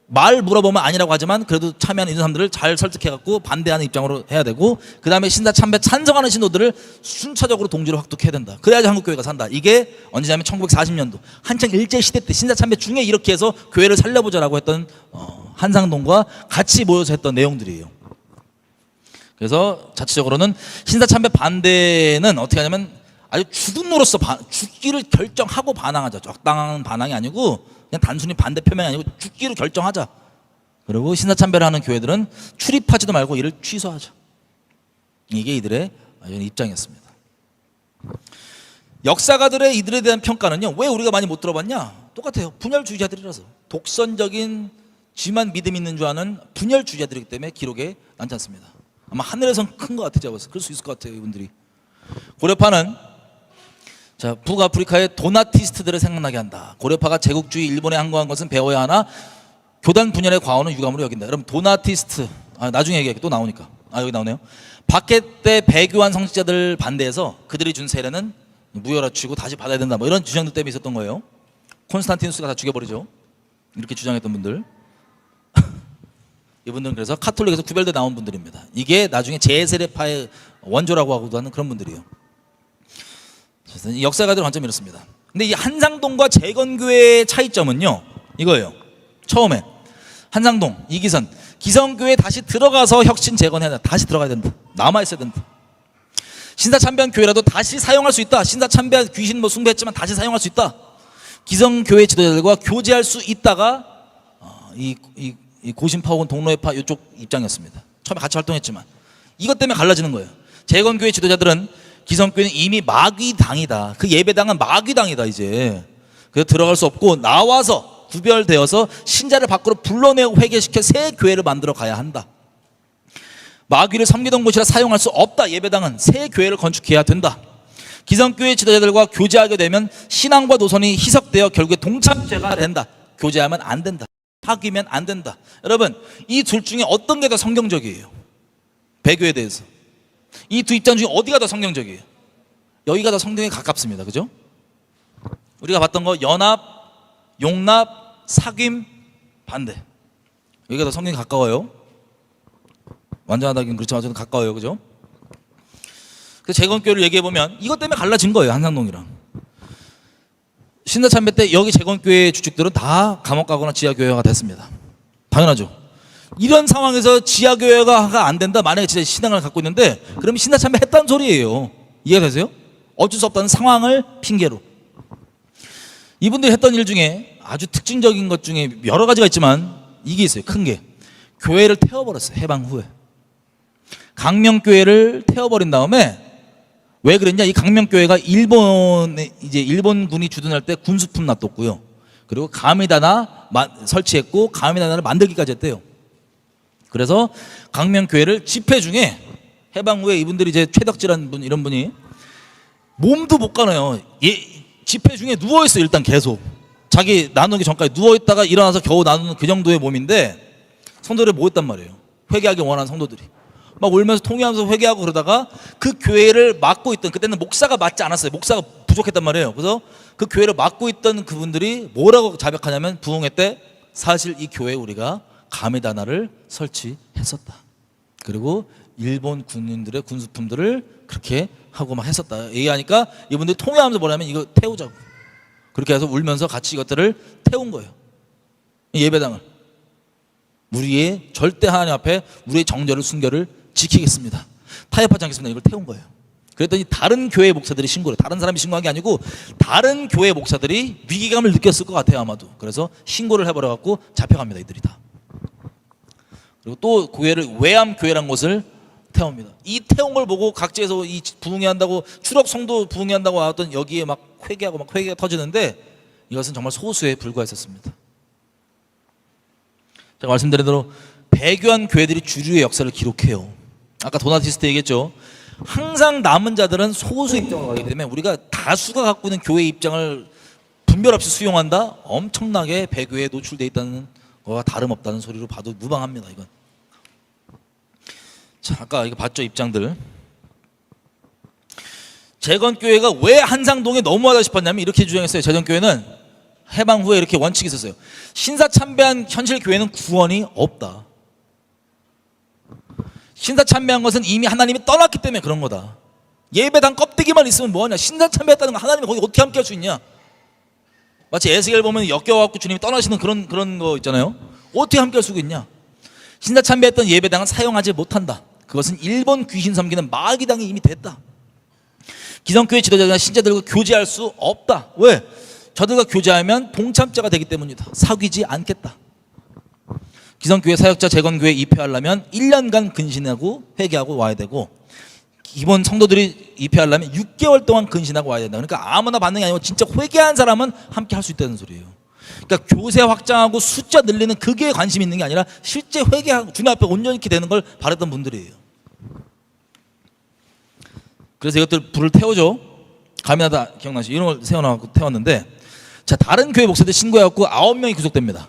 말 물어보면 아니라고 하지만 그래도 참여하는 이런 사람들을 잘 설득해갖고 반대하는 입장으로 해야 되고, 그 다음에 신사 참배 찬성하는 신도들을 순차적으로 동지로 확독해야 된다. 그래야지 한국교회가 산다. 이게 언제냐면 1940년도 한창 일제시대 때 신사 참배 중에 이렇게 해서 교회를 살려보자라고 했던 한상동과 같이 모여서 했던 내용들이에요. 그래서 자체적으로는 신사 참배 반대는 어떻게 하냐면 아주 죽음으로써 죽기를 결정하고 반항하자. 적당한 반항이 아니고 그냥 단순히 반대 표명이 아니고 죽기로 결정하자. 그리고 신사 참배를 하는 교회들은 출입하지도 말고 이를 취소하자. 이게 이들의 입장이었습니다. 역사가들의 이들에 대한 평가는요, 왜 우리가 많이 못 들어봤냐? 똑같아요. 분열주의자들이라서. 독선적인 지만 믿음 있는 줄 아는 분열주의자들이기 때문에 기록에 남지 않습니다. 아마 하늘에선 큰 것 같아요. 제가 그럴 수 있을 것 같아요. 이분들이. 고려파는 자, 북아프리카의 도나티스트들을 생각나게 한다. 고려파가 제국주의 일본에 항거한 것은 배워야 하나 교단 분열의 과오는 유감으로 여긴다. 여러분 도나티스트 나중에 얘기할게. 또 나오니까. 여기 나오네요. 박해 때 배교한 성직자들 반대해서 그들이 준 세례는 무효라치고 다시 받아야 된다. 뭐 이런 주장들 때문에 있었던 거예요. 콘스탄티누스가 다 죽여버리죠. 이렇게 주장했던 분들. 이분들은 그래서 카톨릭에서 구별돼 나온 분들입니다. 이게 나중에 제세례파의 원조라고 하고도 하는 그런 분들이에요. 역사가들 관점이 이렇습니다. 근데 이 한상동과 재건교회의 차이점은요, 이거예요. 처음에 한상동, 이기선, 기성교회에 다시 들어가서 혁신 재건해야 된다. 다시 들어가야 된다. 남아있어야 된다. 신사참배한 교회라도 다시 사용할 수 있다. 신사참배한 귀신 뭐 숭배했지만 다시 사용할 수 있다. 기성교회 지도자들과 교제할 수 있다가 이 고신파 혹은 동로회파 이쪽 입장이었습니다. 처음에 같이 활동했지만 이것 때문에 갈라지는 거예요. 재건교회 지도자들은 기성교회는 이미 마귀당이다. 그 예배당은 마귀당이다 이제. 그래서 들어갈 수 없고 나와서 구별되어서 신자를 밖으로 불러내고 회개시켜 새 교회를 만들어 가야 한다. 마귀를 섬기던 곳이라 사용할 수 없다. 예배당은 새 교회를 건축해야 된다. 기성교회 지도자들과 교제하게 되면 신앙과 노선이 희석되어 결국에 동참죄가 된다. 교제하면 안 된다. 사귀면 안 된다. 여러분 이 둘 중에 어떤 게 더 성경적이에요? 배교에 대해서 이 두 입장 중에 어디가 더 성경적이에요? 여기가 더 성경에 가깝습니다. 그죠? 우리가 봤던 거 연합, 용납, 사귐, 반대. 여기가 더 성경에 가까워요. 완전하다긴 그렇지만 어쨌든 가까워요. 그죠? 그래서 재건교회를 얘기해보면 이것 때문에 갈라진 거예요. 한상동이랑. 신사참배 때 여기 재건교회 주축들은 다 감옥 가거나 지하교회가 됐습니다. 당연하죠. 이런 상황에서 지하교회가 안 된다. 만약에 진짜 신앙을 갖고 있는데 그러면 신사참배 했다는 소리예요. 이해가 되세요? 어쩔 수 없다는 상황을 핑계로. 이분들이 했던 일 중에 아주 특징적인 것 중에 여러 가지가 있지만 이게 있어요. 큰 게. 교회를 태워버렸어요. 해방 후에. 강명교회를 태워버린 다음에 왜 그랬냐? 이 강명교회가 일본군이 주둔할 때 군수품 놔뒀고요. 그리고 가미다나 설치했고 가미다나를 만들기까지 했대요. 그래서 강명교회를 집회 중에 해방 후에 이분들이 이제 최덕지라는 분 이런 분이 몸도 못 가나요. 집회 중에 누워 있어요. 일단 계속 자기 나누기 전까지 누워 있다가 일어나서 겨우 나누는 그 정도의 몸인데 성도들이 모였단 말이에요. 회개하기 원하는 성도들이 막 울면서 통회하면서 회개하고 그러다가 그 교회를 맡고 있던 그때는 목사가 맡지 않았어요. 목사가 부족했단 말이에요. 그래서 그 교회를 맡고 있던 그분들이 뭐라고 자백하냐면 부흥회 때 사실 이 교회에 우리가 가미다나를 설치했었다. 그리고 일본 군인들의 군수품들을 그렇게 하고 막 했었다. 얘기하니까 이분들이 통회하면서 뭐냐면 이거 태우자고. 그렇게 해서 울면서 같이 이것들을 태운 거예요. 예배당을. 우리의 절대 하나님 앞에 우리의 정절을 순결을 지키겠습니다. 타협하지 않겠습니다. 이걸 태운 거예요. 그랬더니 다른 교회 목사들이 신고를, 다른 사람이 신고한 게 아니고 다른 교회 목사들이 위기감을 느꼈을 것 같아요. 아마도. 그래서 신고를 해버려갖고 잡혀갑니다. 이들이 다. 그리고 또 교회를 외암교회라는 곳을 태웁니다. 이 태운 걸 보고 각지에서 이 부흥회 한다고 추록 성도 부흥회 한다고 나왔던 여기에 막 회개하고 막 회개가 터지는데 이것은 정말 소수에 불과했었습니다. 제가 말씀드린 대로 배교한 교회들이 주류의 역사를 기록해요. 아까 도나티스트 얘기했죠. 항상 남은 자들은 소수 입장을 가기 때문에 우리가 다수가 갖고 있는 교회 입장을 분별 없이 수용한다? 엄청나게 배교에 노출되어 있다는 거와 다름없다는 소리로 봐도 무방합니다. 이건. 자, 아까 이거 봤죠? 입장들. 재건교회가 왜 한상동에 너무하다 싶었냐면 이렇게 주장했어요. 재건교회는 해방 후에 이렇게 원칙이 있었어요. 신사 참배한 현실 교회는 구원이 없다. 신사 참배한 것은 이미 하나님이 떠났기 때문에 그런 거다. 예배당 껍데기만 있으면 뭐하냐. 신사 참배했다는 거 하나님이 거기 어떻게 함께 할 수 있냐. 마치 에스겔 보면 역겨워갖고 주님이 떠나시는 그런 거 있잖아요. 어떻게 함께 할 수 있냐. 신사 참배했던 예배당은 사용하지 못한다. 그것은 일본 귀신 섬기는 마귀당이 이미 됐다. 기성교회 지도자들과 신자들과 교제할 수 없다. 왜? 저들과 교제하면 동참자가 되기 때문이다. 사귀지 않겠다. 기성교회 사역자 재건교회 입회하려면 1년간 근신하고 회개하고 와야 되고, 기본 성도들이 입회하려면 6개월 동안 근신하고 와야 된다. 그러니까 아무나 받는 게 아니고 진짜 회개한 사람은 함께 할 수 있다는 소리예요. 그러니까 교세 확장하고 숫자 늘리는 그게 관심 있는 게 아니라 실제 회개하고 주님 앞에 온전히 되는 걸 바랬던 분들이에요. 그래서 이것들 불을 태우죠. 가미나다 기억나시죠? 이런 걸 세워놔서 태웠는데, 자, 다른 교회 목사들 신고해갖고 9명이 구속됩니다.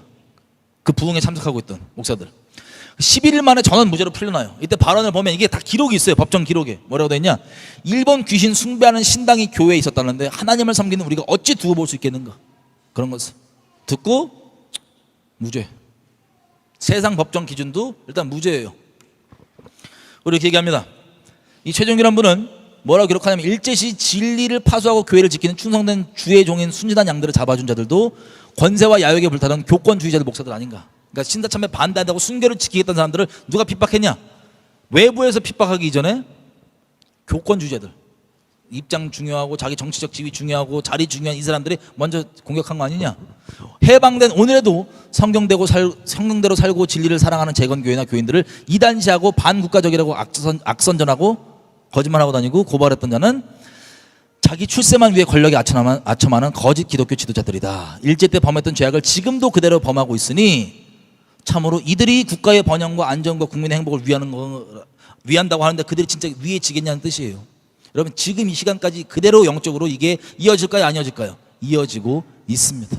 그 부흥에 참석하고 있던 목사들 11일 만에 전원 무죄로 풀려나요. 이때 발언을 보면 이게 다 기록이 있어요. 법정 기록에 뭐라고 돼 있냐. 일본 귀신 숭배하는 신당이 교회에 있었다는데 하나님을 섬기는 우리가 어찌 두고 볼 수 있겠는가. 그런 것을 듣고 무죄. 세상 법정 기준도 일단 무죄예요. 이렇게 얘기합니다. 이 최종기란 분은 뭐라고 기록하냐면, 일제시 진리를 파수하고 교회를 지키는 충성된 주의 종인 순진한 양들을 잡아준 자들도 권세와 야욕에 불타던 교권주의자들 목사들 아닌가. 그러니까 신사참배 반대한다고 순교를 지키겠다는 사람들을 누가 핍박했냐. 외부에서 핍박하기 이전에 교권주의자들, 입장 중요하고 자기 정치적 지위 중요하고 자리 중요한 이 사람들이 먼저 공격한 거 아니냐. 해방된 오늘에도 성경대로 살고 진리를 사랑하는 재건교회나 교인들을 이단시하고 반국가적이라고 악선전하고 거짓말하고 다니고 고발했던 자는 자기 출세만 위해 권력에 아첨하는 거짓 기독교 지도자들이다. 일제 때 범했던 죄악을 지금도 그대로 범하고 있으니 참으로 이들이 국가의 번영과 안정과 국민의 행복을 위한다고 하는데 그들이 진짜 위해지겠냐는 뜻이에요. 여러분, 지금 이 시간까지 그대로 영적으로 이게 이어질까요? 안 이어질까요? 이어지고 있습니다.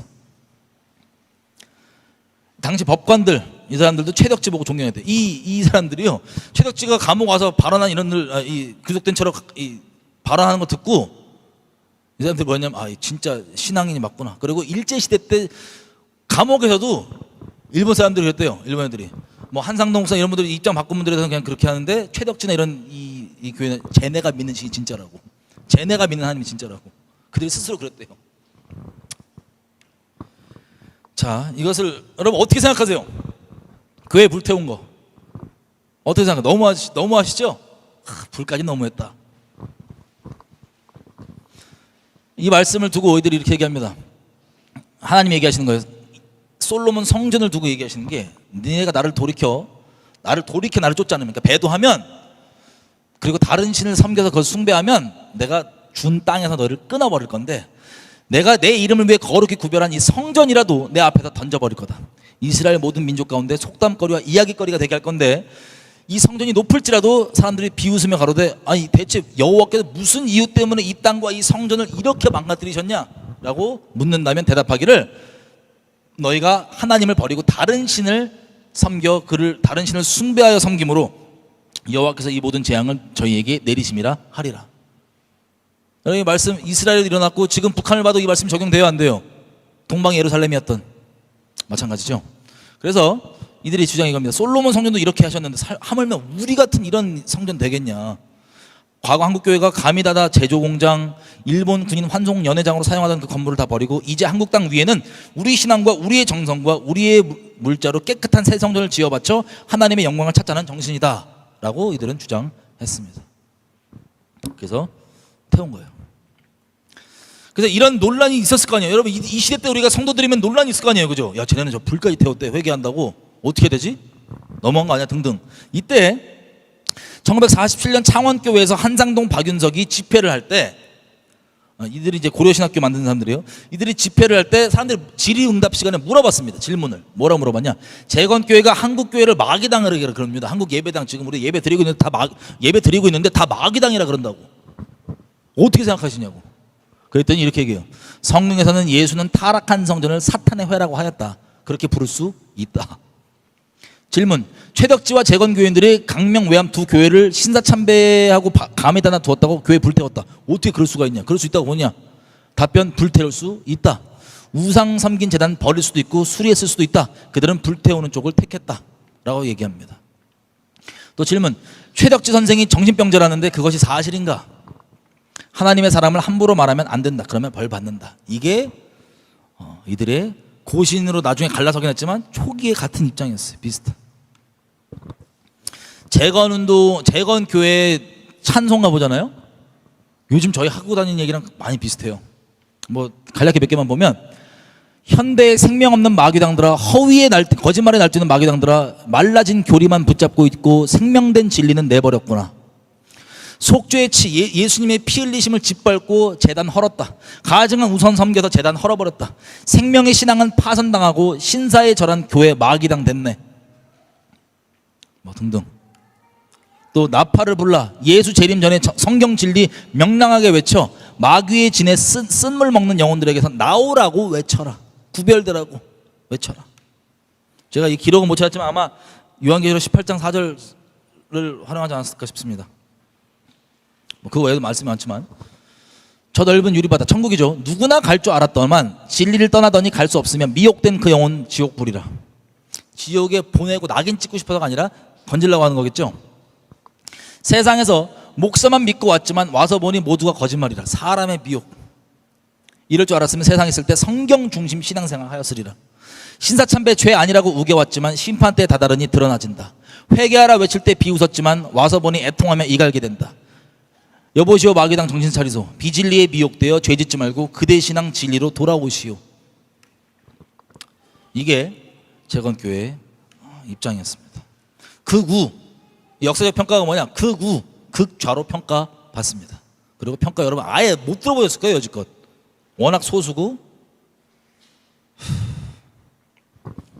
당시 법관들, 이 사람들도 최덕지 보고 존경했대요. 이 사람들이요, 최덕지가 감옥 와서 발언한 이 구속된 채로 발언하는 거 듣고 이 사람들이 뭐냐면, 진짜 신앙인이 맞구나. 그리고 일제시대 때 감옥에서도 일본 사람들이 그랬대요. 일본 애들이 뭐 한상동 목사 이런 분들이 입장 바꾼 분들에 대해서는 그냥 그렇게 하는데, 최덕지나 이런 이 교회는 쟤네가 믿는 신이 진짜라고, 쟤네가 믿는 하나님이 진짜라고 그들이 스스로 그랬대요. 자, 이것을 여러분 어떻게 생각하세요? 교회 불태운 거 어떻게 생각해요? 너무하시죠? 불까지 너무했다. 이 말씀을 두고 오이들이 이렇게 얘기합니다. 하나님 얘기하시는 거예요. 솔로몬 성전을 두고 얘기하시는 게, 너네가 나를 돌이켜 나를 쫓지 않으면, 그러니까 배도하면, 그리고 다른 신을 섬겨서 그걸 숭배하면 내가 준 땅에서 너를 끊어버릴 건데, 내가 내 이름을 위해 거룩히 구별한 이 성전이라도 내 앞에서 던져버릴 거다. 이스라엘 모든 민족 가운데 속담거리와 이야기거리가 되게 할 건데, 이 성전이 높을지라도 사람들이 비웃으며 가로되, 아니 대체 여호와께서 무슨 이유 때문에 이 땅과 이 성전을 이렇게 망가뜨리셨냐? 라고 묻는다면 대답하기를, 너희가 하나님을 버리고 다른 신을 섬겨 다른 신을 숭배하여 섬김으로 여호와께서 이 모든 재앙을 저희에게 내리심이라 하리라. 이 말씀 이스라엘에 일어났고, 지금 북한을 봐도 이 말씀 적용돼요, 안 돼요? 동방 예루살렘이었던 마찬가지죠. 그래서 이들이 주장이 겁니다. 솔로몬 성전도 이렇게 하셨는데 하물며 우리 같은 이런 성전 되겠냐. 과거 한국교회가 가미다다 제조공장, 일본 군인 환송 연회장으로 사용하던 그 건물을 다 버리고 이제 한국 땅 위에는 우리 신앙과 우리의 정성과 우리의 물자로 깨끗한 새 성전을 지어 바쳐 하나님의 영광을 찾자는 정신이다 라고 이들은 주장했습니다. 그래서 태운 거예요. 그래서 이런 논란이 있었을 거 아니에요. 여러분, 이 시대 때 우리가 성도들이면 논란이 있을 거 아니에요. 그죠? 야, 쟤네는 저 불까지 태웠대, 회개한다고 어떻게 되지? 너무한 거 아니야? 등등. 이때 1947년 창원교회에서 한상동 박윤석이 집회를 할 때, 이들이 이제 고려신학교 만든 사람들이에요. 이들이 집회를 할 때 사람들이 질의응답 시간에 물어봤습니다. 질문을 뭐라고 물어봤냐? 재건교회가 한국교회를 마귀당이라 그럽니다. 한국 예배당 지금 우리 예배 드리고 있는데 다 마귀당이라 그런다고. 어떻게 생각하시냐고. 그랬더니 이렇게 얘기해요. 성경에서는 예수는 타락한 성전을 사탄의 회라고 하였다. 그렇게 부를 수 있다. 질문. 최덕지와 재건교인들이 강명 외암 두 교회를 신사참배하고 감에다 두었다고 교회 불태웠다. 어떻게 그럴 수가 있냐? 그럴 수 있다고 보냐? 답변. 불태울 수 있다. 우상 섬긴 제단 버릴 수도 있고 수리했을 수도 있다. 그들은 불태우는 쪽을 택했다라고 얘기합니다. 또 질문, 최덕지 선생이 정신병자라는데 그것이 사실인가? 하나님의 사람을 함부로 말하면 안 된다. 그러면 벌 받는다. 이게 이들의 고신으로 나중에 갈라서긴 했지만 초기에 같은 입장이었어요. 비슷한. 재건 교회 찬송가 보잖아요. 요즘 저희 하고 다니는 얘기랑 많이 비슷해요. 뭐 간략히 몇 개만 보면, 현대의 생명 없는 마귀당들아, 허위에 거짓말에 날뛰는 마귀당들아, 말라진 교리만 붙잡고 있고 생명된 진리는 내버렸구나. 속죄의 예수님의 피 흘리심을 짓밟고 재단 헐었다. 가증한 우선 섬겨서 재단 헐어버렸다. 생명의 신앙은 파선당하고 신사에 절한 교회 마귀당 됐네. 뭐 등등. 또 나팔을 불라 예수 재림 전에 성경 진리 명랑하게 외쳐 마귀의 진에 쓴물 먹는 영혼들에게서 나오라고 외쳐라. 구별되라고 외쳐라. 제가 이 기록은 못 찾았지만 아마 요한계시록 18장 4절을 활용하지 않았을까 싶습니다. 뭐 그 외에도 말씀이 많지만, 저 넓은 유리바다 천국이죠. 누구나 갈 줄 알았더만 진리를 떠나더니 갈 수 없으면 미혹된 그 영혼 지옥 불이라. 지옥에 보내고 낙인 찍고 싶어서가 아니라 건질라고 하는 거겠죠. 세상에서 목사만 믿고 왔지만 와서 보니 모두가 거짓말이라. 사람의 미혹. 이럴 줄 알았으면 세상에 있을 때 성경 중심 신앙생활 하였으리라. 신사참배 죄 아니라고 우겨왔지만 심판 때 다다르니 드러나진다. 회개하라 외칠 때 비웃었지만 와서 보니 애통하며 이갈게 된다. 여보시오 마귀당 정신 차리소. 비진리에 미혹되어 죄짓지 말고 그대 신앙 진리로 돌아오시오. 이게 재건교회의 입장이었습니다. 극우, 역사적 평가가 뭐냐? 극우, 극좌로 평가받습니다. 그리고 평가 여러분 아예 못 들어보셨을 거예요. 여지껏 워낙 소수고.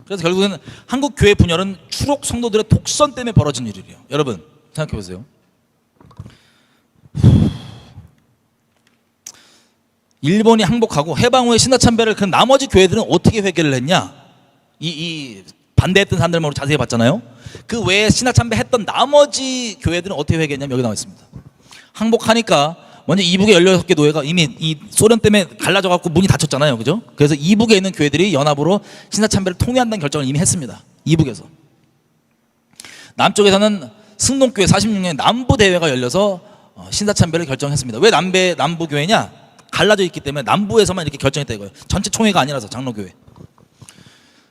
그래서 결국에는 한국 교회 분열은 추록 성도들의 독선 때문에 벌어진 일이에요. 여러분 생각해 보세요. 일본이 항복하고 해방 후에 신사참배를 그 나머지 교회들은 어떻게 회개를 했냐? 이 반대했던 사람들만 자세히 봤잖아요. 그 외에 신사참배 했던 나머지 교회들은 어떻게 회개했냐면 여기 나와 있습니다. 항복하니까 먼저 이북의 16개 노예가 이미 이 소련 때문에 갈라져 갖고 문이 닫혔잖아요. 그죠? 그래서 이북에 있는 교회들이 연합으로 신사참배를 통회한다는 결정을 이미 했습니다. 이북에서. 남쪽에서는 승동교회 46년에 남부대회가 열려서 신사참배를 결정했습니다. 왜 남부교회냐? 갈라져 있기 때문에 남부에서만 이렇게 결정했다 이거예요. 전체 총회가 아니라서 장로교회.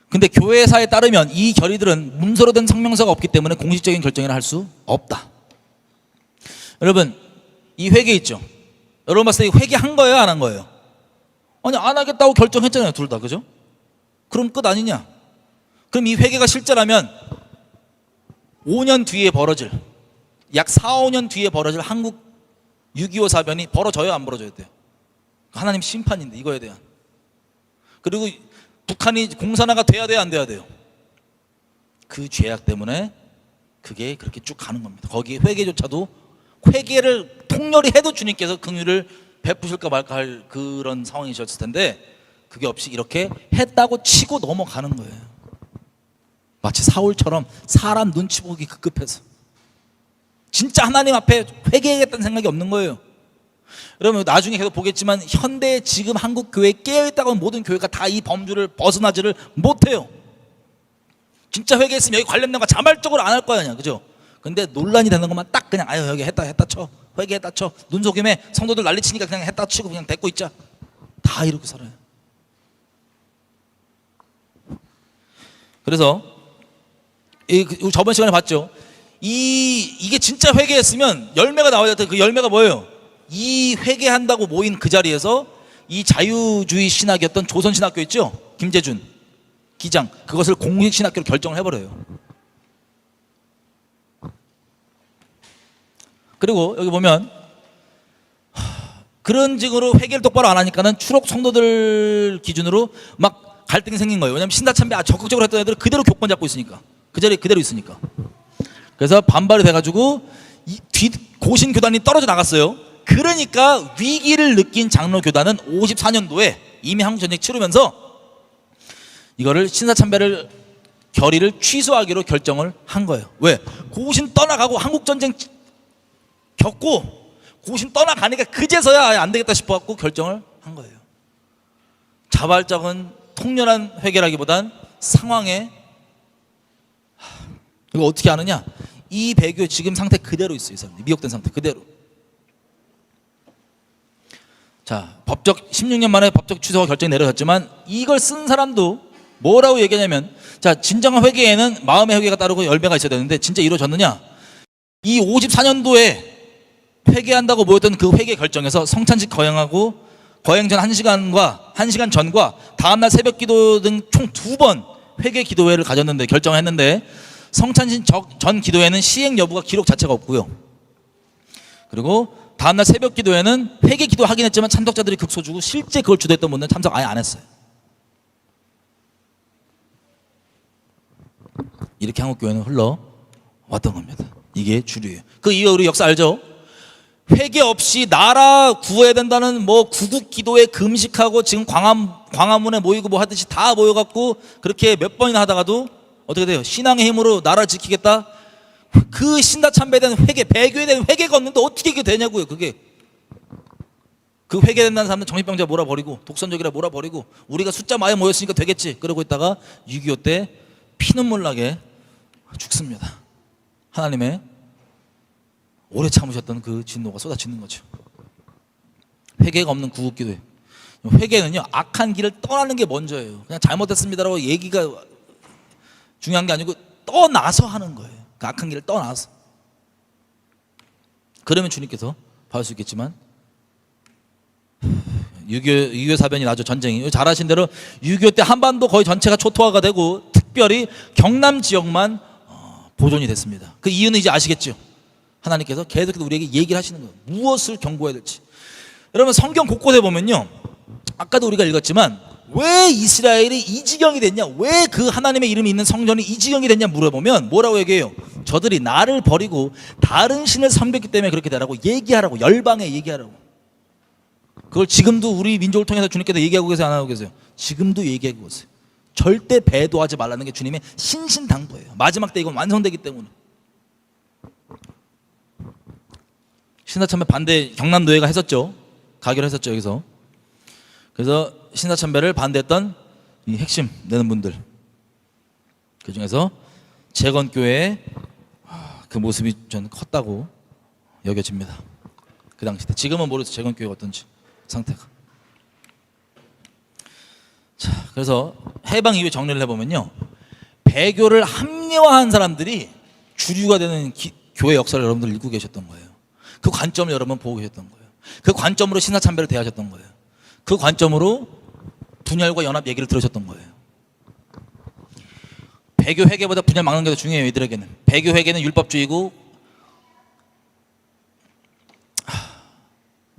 근데 교회사에 따르면 이 결의들은 문서로 된 성명서가 없기 때문에 공식적인 결정이라 할 수 없다. 여러분 이 회개 있죠? 여러분 봤을 때 회개한 거예요? 안 한 거예요? 아니 안 하겠다고 결정했잖아요. 둘 다. 그죠? 그럼 끝 아니냐? 그럼 이 회개가 실제라면 5년 뒤에 벌어질, 약 4, 5년 뒤에 벌어질 한국 6.25 사변이 벌어져요? 안 벌어져야 돼요? 하나님 심판인데 이거에 대한. 그리고 북한이 공산화가 돼야 돼요? 안 돼야 돼요? 그 죄악 때문에 그게 그렇게 쭉 가는 겁니다. 거기에 회개조차도, 회개를 통렬히 해도 주님께서 긍휼을 베푸실까 말까 할 그런 상황이셨을 텐데 그게 없이 이렇게 했다고 치고 넘어가는 거예요. 마치 사울처럼 사람 눈치 보기 급급해서 진짜 하나님 앞에 회개하겠다는 생각이 없는 거예요. 여러분 나중에 계속 보겠지만 현대 지금 한국 교회에 깨어있다고 하는 모든 교회가 다 이 범주를 벗어나지를 못해요. 진짜 회개했으면 여기 관련된 거 자발적으로 안 할 거 아니야. 그죠? 근데 논란이 되는 것만 딱 그냥 아유 여기 했다 쳐, 회개했다 쳐, 눈속임에 성도들 난리치니까 그냥 했다 치고 그냥 데리고 있자. 다 이러고 살아요. 그래서 저번 시간에 봤죠. 이게 진짜 회개했으면 열매가 나와야 돼. 그 열매가 뭐예요? 이 회개한다고 모인 그 자리에서 이 자유주의 신학이었던 조선신학교 있죠? 김재준 기장, 그것을 공식신학교로 결정을 해버려요. 그리고 여기 보면 그런 식으로 회개를 똑바로 안 하니까는 추록 성도들 기준으로 막 갈등이 생긴 거예요. 왜냐하면 신사참배 적극적으로 했던 애들은 그대로 교권 잡고 있으니까, 그 자리에 그대로 있으니까. 그래서 반발이 돼가지고 고신 교단이 떨어져 나갔어요. 그러니까 위기를 느낀 장로 교단은 54년도에 이미 한국전쟁 치르면서 이거를 신사참배를 결의를 취소하기로 결정을 한 거예요. 왜? 고신 떠나가고 한국전쟁 겪고 고신 떠나가니까 그제서야 안 되겠다 싶어갖고 결정을 한 거예요. 자발적인 통렬한 회개라기보단 상황에 이거 어떻게 아느냐? 이 배교 지금 상태 그대로 있어요. 이 사람이 미혹된 상태 그대로. 자, 법적 16년 만에 법적 취소 결정이 내려졌지만 이걸 쓴 사람도 뭐라고 얘기하냐면, 자, 진정한 회개에는 마음의 회개가 따르고 열매가 있어야 되는데 진짜 이루어졌느냐? 이 54년도에 회개한다고 모였던 그 회개 결정에서 성찬식 거행 전 1시간 전과 다음날 새벽 기도 등 총 2번 회개 기도회를 가졌는데 결정했는데, 성찬식 전 기도회는 시행 여부가 기록 자체가 없고요. 그리고 다음날 새벽 기도회는 회개 기도 하긴 했지만 참석자들이 극소수고 실제 그걸 주도했던 분들은 참석 아예 안 했어요. 이렇게 한국교회는 흘러왔던 겁니다. 이게 주류예요. 그 이후 우리 역사 알죠? 회개 없이 나라 구해야 된다는 뭐 구국 기도에 금식하고 지금 광화문에 모이고 뭐 하듯이 다 모여갖고 그렇게 몇 번이나 하다가도 어떻게 돼요? 신앙의 힘으로 나라를 지키겠다? 그 신다참배에 대한 회개, 배교에 대한 회개가 없는데 어떻게 이게 되냐고요. 그게 그 회개된다는 사람은 정신병자 몰아버리고 독선적이라 몰아버리고 우리가 숫자 많이 모였으니까 되겠지 그러고 있다가 6.25 때 피눈물 나게 죽습니다. 하나님의 오래 참으셨던 그 진노가 쏟아지는 거죠. 회개가 없는 구국기도회. 회개는요, 악한 길을 떠나는 게 먼저예요. 그냥 잘못했습니다라고 얘기가 중요한 게 아니고 떠나서 하는 거예요. 그 악한 길을 떠나서. 그러면 주님께서 받을 수 있겠지만 6.25 사변이 나죠. 전쟁이. 잘 아신 대로 6.25 때 한반도 거의 전체가 초토화가 되고 특별히 경남 지역만 보존이 됐습니다. 그 이유는 이제 아시겠죠? 하나님께서 계속해서 우리에게 얘기를 하시는 거예요. 무엇을 경고해야 될지. 여러분 성경 곳곳에 보면요, 아까도 우리가 읽었지만 왜 이스라엘이 이 지경이 됐냐, 왜 그 하나님의 이름이 있는 성전이 이 지경이 됐냐 물어보면 뭐라고 얘기해요? 저들이 나를 버리고 다른 신을 섬겼기 때문에 그렇게 되라고 얘기하라고, 열방에 얘기하라고. 그걸 지금도 우리 민족을 통해서 주님께서 얘기하고 계세요, 안 하고 계세요? 지금도 얘기하고 계세요. 절대 배도하지 말라는 게 주님의 신신당부예요. 마지막 때 이건 완성되기 때문에. 신사참배 반대 경남노회가 했었죠. 가결했었죠, 여기서. 그래서 신사참배를 반대했던 이 핵심 내는 분들, 그 중에서 재건교회의 그 모습이 저는 컸다고 여겨집니다. 그 당시 때. 지금은 모르겠어요, 재건교회가 어떤지 상태가. 자, 그래서 해방 이후에 정리를 해보면요, 배교를 합리화한 사람들이 주류가 되는 교회 역사를 여러분들 읽고 계셨던 거예요. 그 관점을 여러분 보고 계셨던 거예요. 그 관점으로 신사참배를 대하셨던 거예요. 그 관점으로 분열과 연합 얘기를 들으셨던 거예요. 배교 회개보다 분열 막는 게 더 중요해요. 이들에게는 배교 회개는 율법주의고,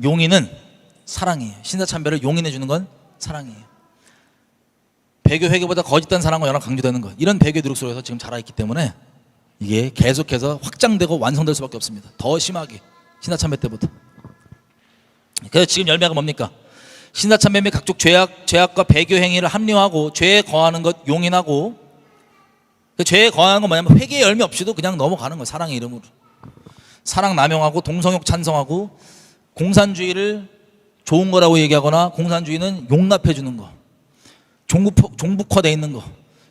용인은 사랑이에요. 신사참배를 용인해 주는 건 사랑이에요. 배교 회개보다 거짓된 사랑과 연합 강조되는 것, 이런 배교 누룩 속에서 지금 자라있기 때문에 이게 계속해서 확장되고 완성될 수밖에 없습니다. 더 심하게 신사참배 때보다. 그래서 지금 열매가 뭡니까? 신사참배 및 각종 죄악과 배교 행위를 합리화하고 죄에 거하는 것 용인하고, 그 죄에 거하는 건 뭐냐면 회개의 열매 없이도 그냥 넘어가는 거예요. 사랑의 이름으로. 사랑 남용하고 동성욕 찬성하고 공산주의를 좋은 거라고 얘기하거나 공산주의는 용납해 주는 거, 종북화되어 있는 거,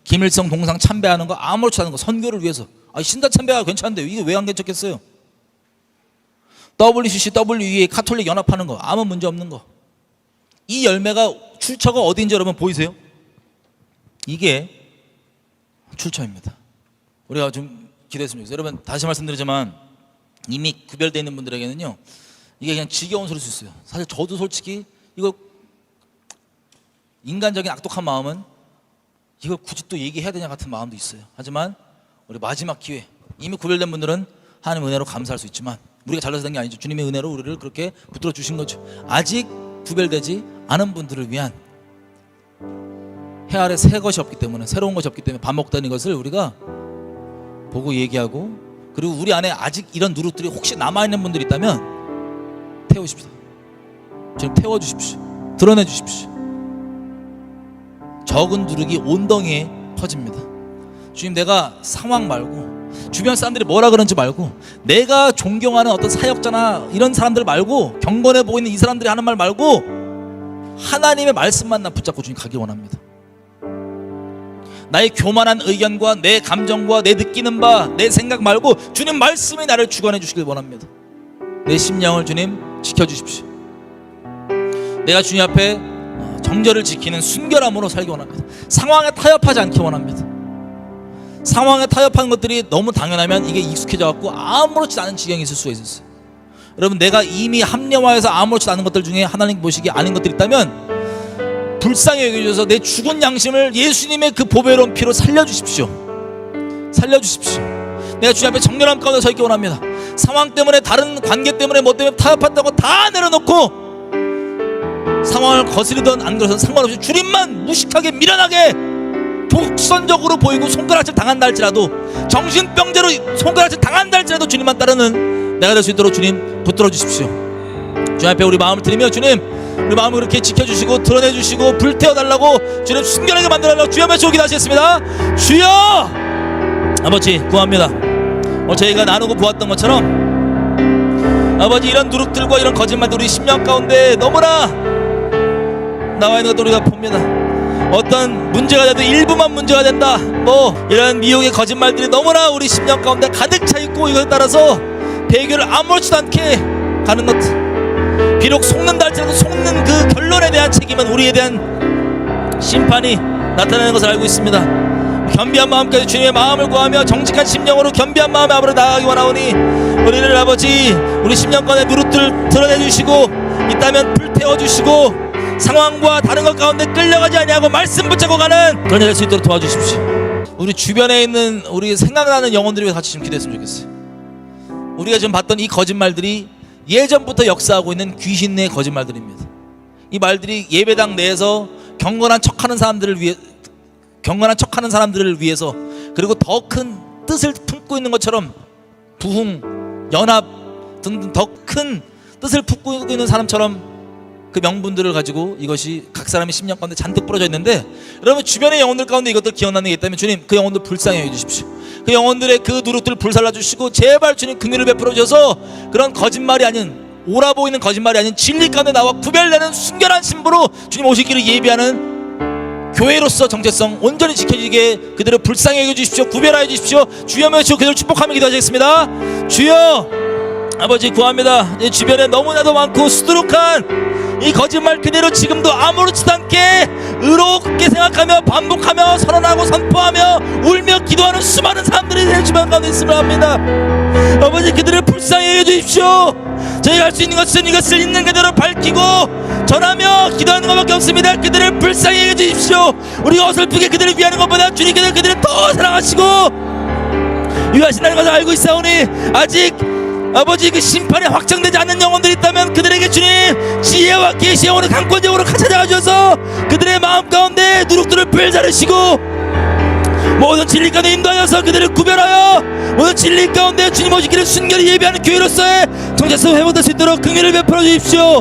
김일성 동상 참배하는 거, 아무렇지 않은 거, 선교를 위해서. 신사참배가 괜찮은데 이게 왜 안 괜찮겠어요? WCC, WEA, 카톨릭 연합하는 거 아무 문제 없는 거. 이 열매가 출처가 어디인지 여러분 보이세요? 이게 출처입니다. 우리가 좀 기대했으면 좋겠어요. 여러분 다시 말씀드리지만 이미 구별되어 있는 분들에게는요, 이게 그냥 지겨운 소리일 수 있어요. 사실 저도 솔직히 이거 인간적인 악독한 마음은 이걸 굳이 또 얘기해야 되냐 같은 마음도 있어요. 하지만 우리 마지막 기회, 이미 구별된 분들은 하나님의 은혜로 감사할 수 있지만 우리가 잘나서 된 게 아니죠. 주님의 은혜로 우리를 그렇게 붙들어 주신 거죠. 아직 구별되지 않은 분들을 위한 해 아래 새 것이 없기 때문에, 새로운 것이 없기 때문에 밥 먹다는 것을 우리가 보고 얘기하고, 그리고 우리 안에 아직 이런 누룩들이 혹시 남아있는 분들이 있다면 태우십시오. 지금 태워주십시오. 드러내주십시오. 적은 누룩이 온덩이에 퍼집니다. 주님, 내가 상황 말고 주변 사람들이 뭐라 그런지 말고, 내가 존경하는 어떤 사역자나 이런 사람들 말고, 경건해 보이는 이 사람들이 하는 말 말고, 하나님의 말씀만 나 붙잡고 주님 가기 원합니다. 나의 교만한 의견과 내 감정과 내 느끼는 바, 내 생각 말고 주님 말씀이 나를 주관해 주시길 원합니다. 내 심령을 주님 지켜주십시오. 내가 주님 앞에 정절을 지키는 순결함으로 살기 원합니다. 상황에 타협하지 않기 원합니다. 상황에 타협하는 것들이 너무 당연하면 이게 익숙해져 갖고 아무렇지 않은 지경이 있을 수가 있었어요. 여러분, 내가 이미 합리화해서 아무렇지 않은 것들 중에 하나님 보시기에 아닌 것들이 있다면 불쌍히 여겨주셔서 내 죽은 양심을 예수님의 그 보배로운 피로 살려주십시오. 살려주십시오. 내가 주님 앞에 정결함 가운데 서 있기 원합니다. 상황 때문에, 다른 관계 때문에, 뭐 때문에 타협한다고 다 내려놓고 상황을 거스리던 안 그러던 상관없이 주님만 무식하게 미련하게 독선적으로 보이고 손가락질 당한다 할지라도, 정신병자로 손가락질 당한다 할지라도 주님만 따르는 내가 될 수 있도록 주님 붙들어 주십시오. 주님 앞에 우리 마음을 드리며 주님, 우리 마음을 그렇게 지켜주시고 드러내주시고 불태워달라고 주님 순결하게 만들어달라고 주여 외쳐 기도하시겠습니다. 주여 아버지 구합니다. 저희가 나누고 보았던 것처럼 아버지, 이런 누룩들과 이런 거짓말들 우리 심령 가운데 너무나 나와 있는 것도 우리가 봅니다. 어떤 문제가 돼도 일부만 문제가 된다, 뭐 이런 미혹의 거짓말들이 너무나 우리 심령 가운데 가득 차 있고, 이것에 따라서 배교를 아무렇지도 않게 가는 것, 비록 속는다 할지라도 속는 그 결론에 대한 책임은 우리에 대한 심판이 나타나는 것을 알고 있습니다. 겸비한 마음까지 주님의 마음을 구하며 정직한 심령으로 겸비한 마음에 앞으로 나아가기 원하오니, 우리를 아버지 우리 심령 가운데 누룩들 드러내주시고 있다면 불태워주시고 상황과 다른 것 가운데 끌려가지 아니하고 말씀 붙잡고 가는 그런 될 수 있도록 도와주십시오. 우리 주변에 있는 우리 생각나는 영혼들이 위해서 같이 좀 기도했으면 좋겠어요. 우리가 지금 봤던 이 거짓말들이 예전부터 역사하고 있는 귀신의 거짓말들입니다. 이 말들이 예배당 내에서 경건한 척하는 사람들을 위해서, 그리고 더 큰 뜻을 품고 있는 것처럼 부흥, 연합 등등 더 큰 뜻을 품고 있는 사람처럼 그 명분들을 가지고 이것이 각 사람의 심령 가운데 잔뜩 뿌려져 있는데, 여러분 주변의 영혼들 가운데 이것들 기억나는 게 있다면 주님 그 영혼들 불쌍히 여겨주십시오. 그 영혼들의 그 누룩들을 불살라주시고 제발 주님 긍휼을 베풀어 주셔서 그런 거짓말이 아닌, 옳아 보이는 거짓말이 아닌 진리 가운데 나와 구별되는 순결한 신부로 주님 오시기를 예비하는 교회로서 정체성 온전히 지켜지게 그들을 불쌍히 여겨주십시오. 구별하여 주십시오. 주여 외치고 그들을 축복하며 기도하시겠습니다. 주여 아버지 구합니다. 이 주변에 너무나도 많고 수두룩한 이 거짓말 그대로 지금도 아무렇지도 않게 의롭게 생각하며 반복하며 선언하고 선포하며 울며 기도하는 수많은 사람들이 내 주변 가운데 있음을 압니다. 아버지 그들을 불쌍히 여겨주십시오. 저희가 할 수 있는 것은 이것을 있는 그대로 밝히고 전하며 기도하는 것밖에 없습니다. 그들을 불쌍히 여겨주십시오. 우리가 어설프게 그들을 위하는 것보다 주님께서 그들을 더 사랑하시고 위하신다는 것을 알고 있사오니, 아직 아버지 그 심판이 확정되지 않는 영혼들이 있다면 그들에게 주님 지혜와 계시의 영혼을 강권적으로 찾아가 주셔서 그들의 마음 가운데 누룩들을 불자르시고 모든 진리 가운데 인도하여서 그들을 구별하여 모든 진리 가운데 주님 오시기를 순결히 예비하는 교회로서의 정체성 회복될 수 있도록 긍휼을 베풀어 주십시오.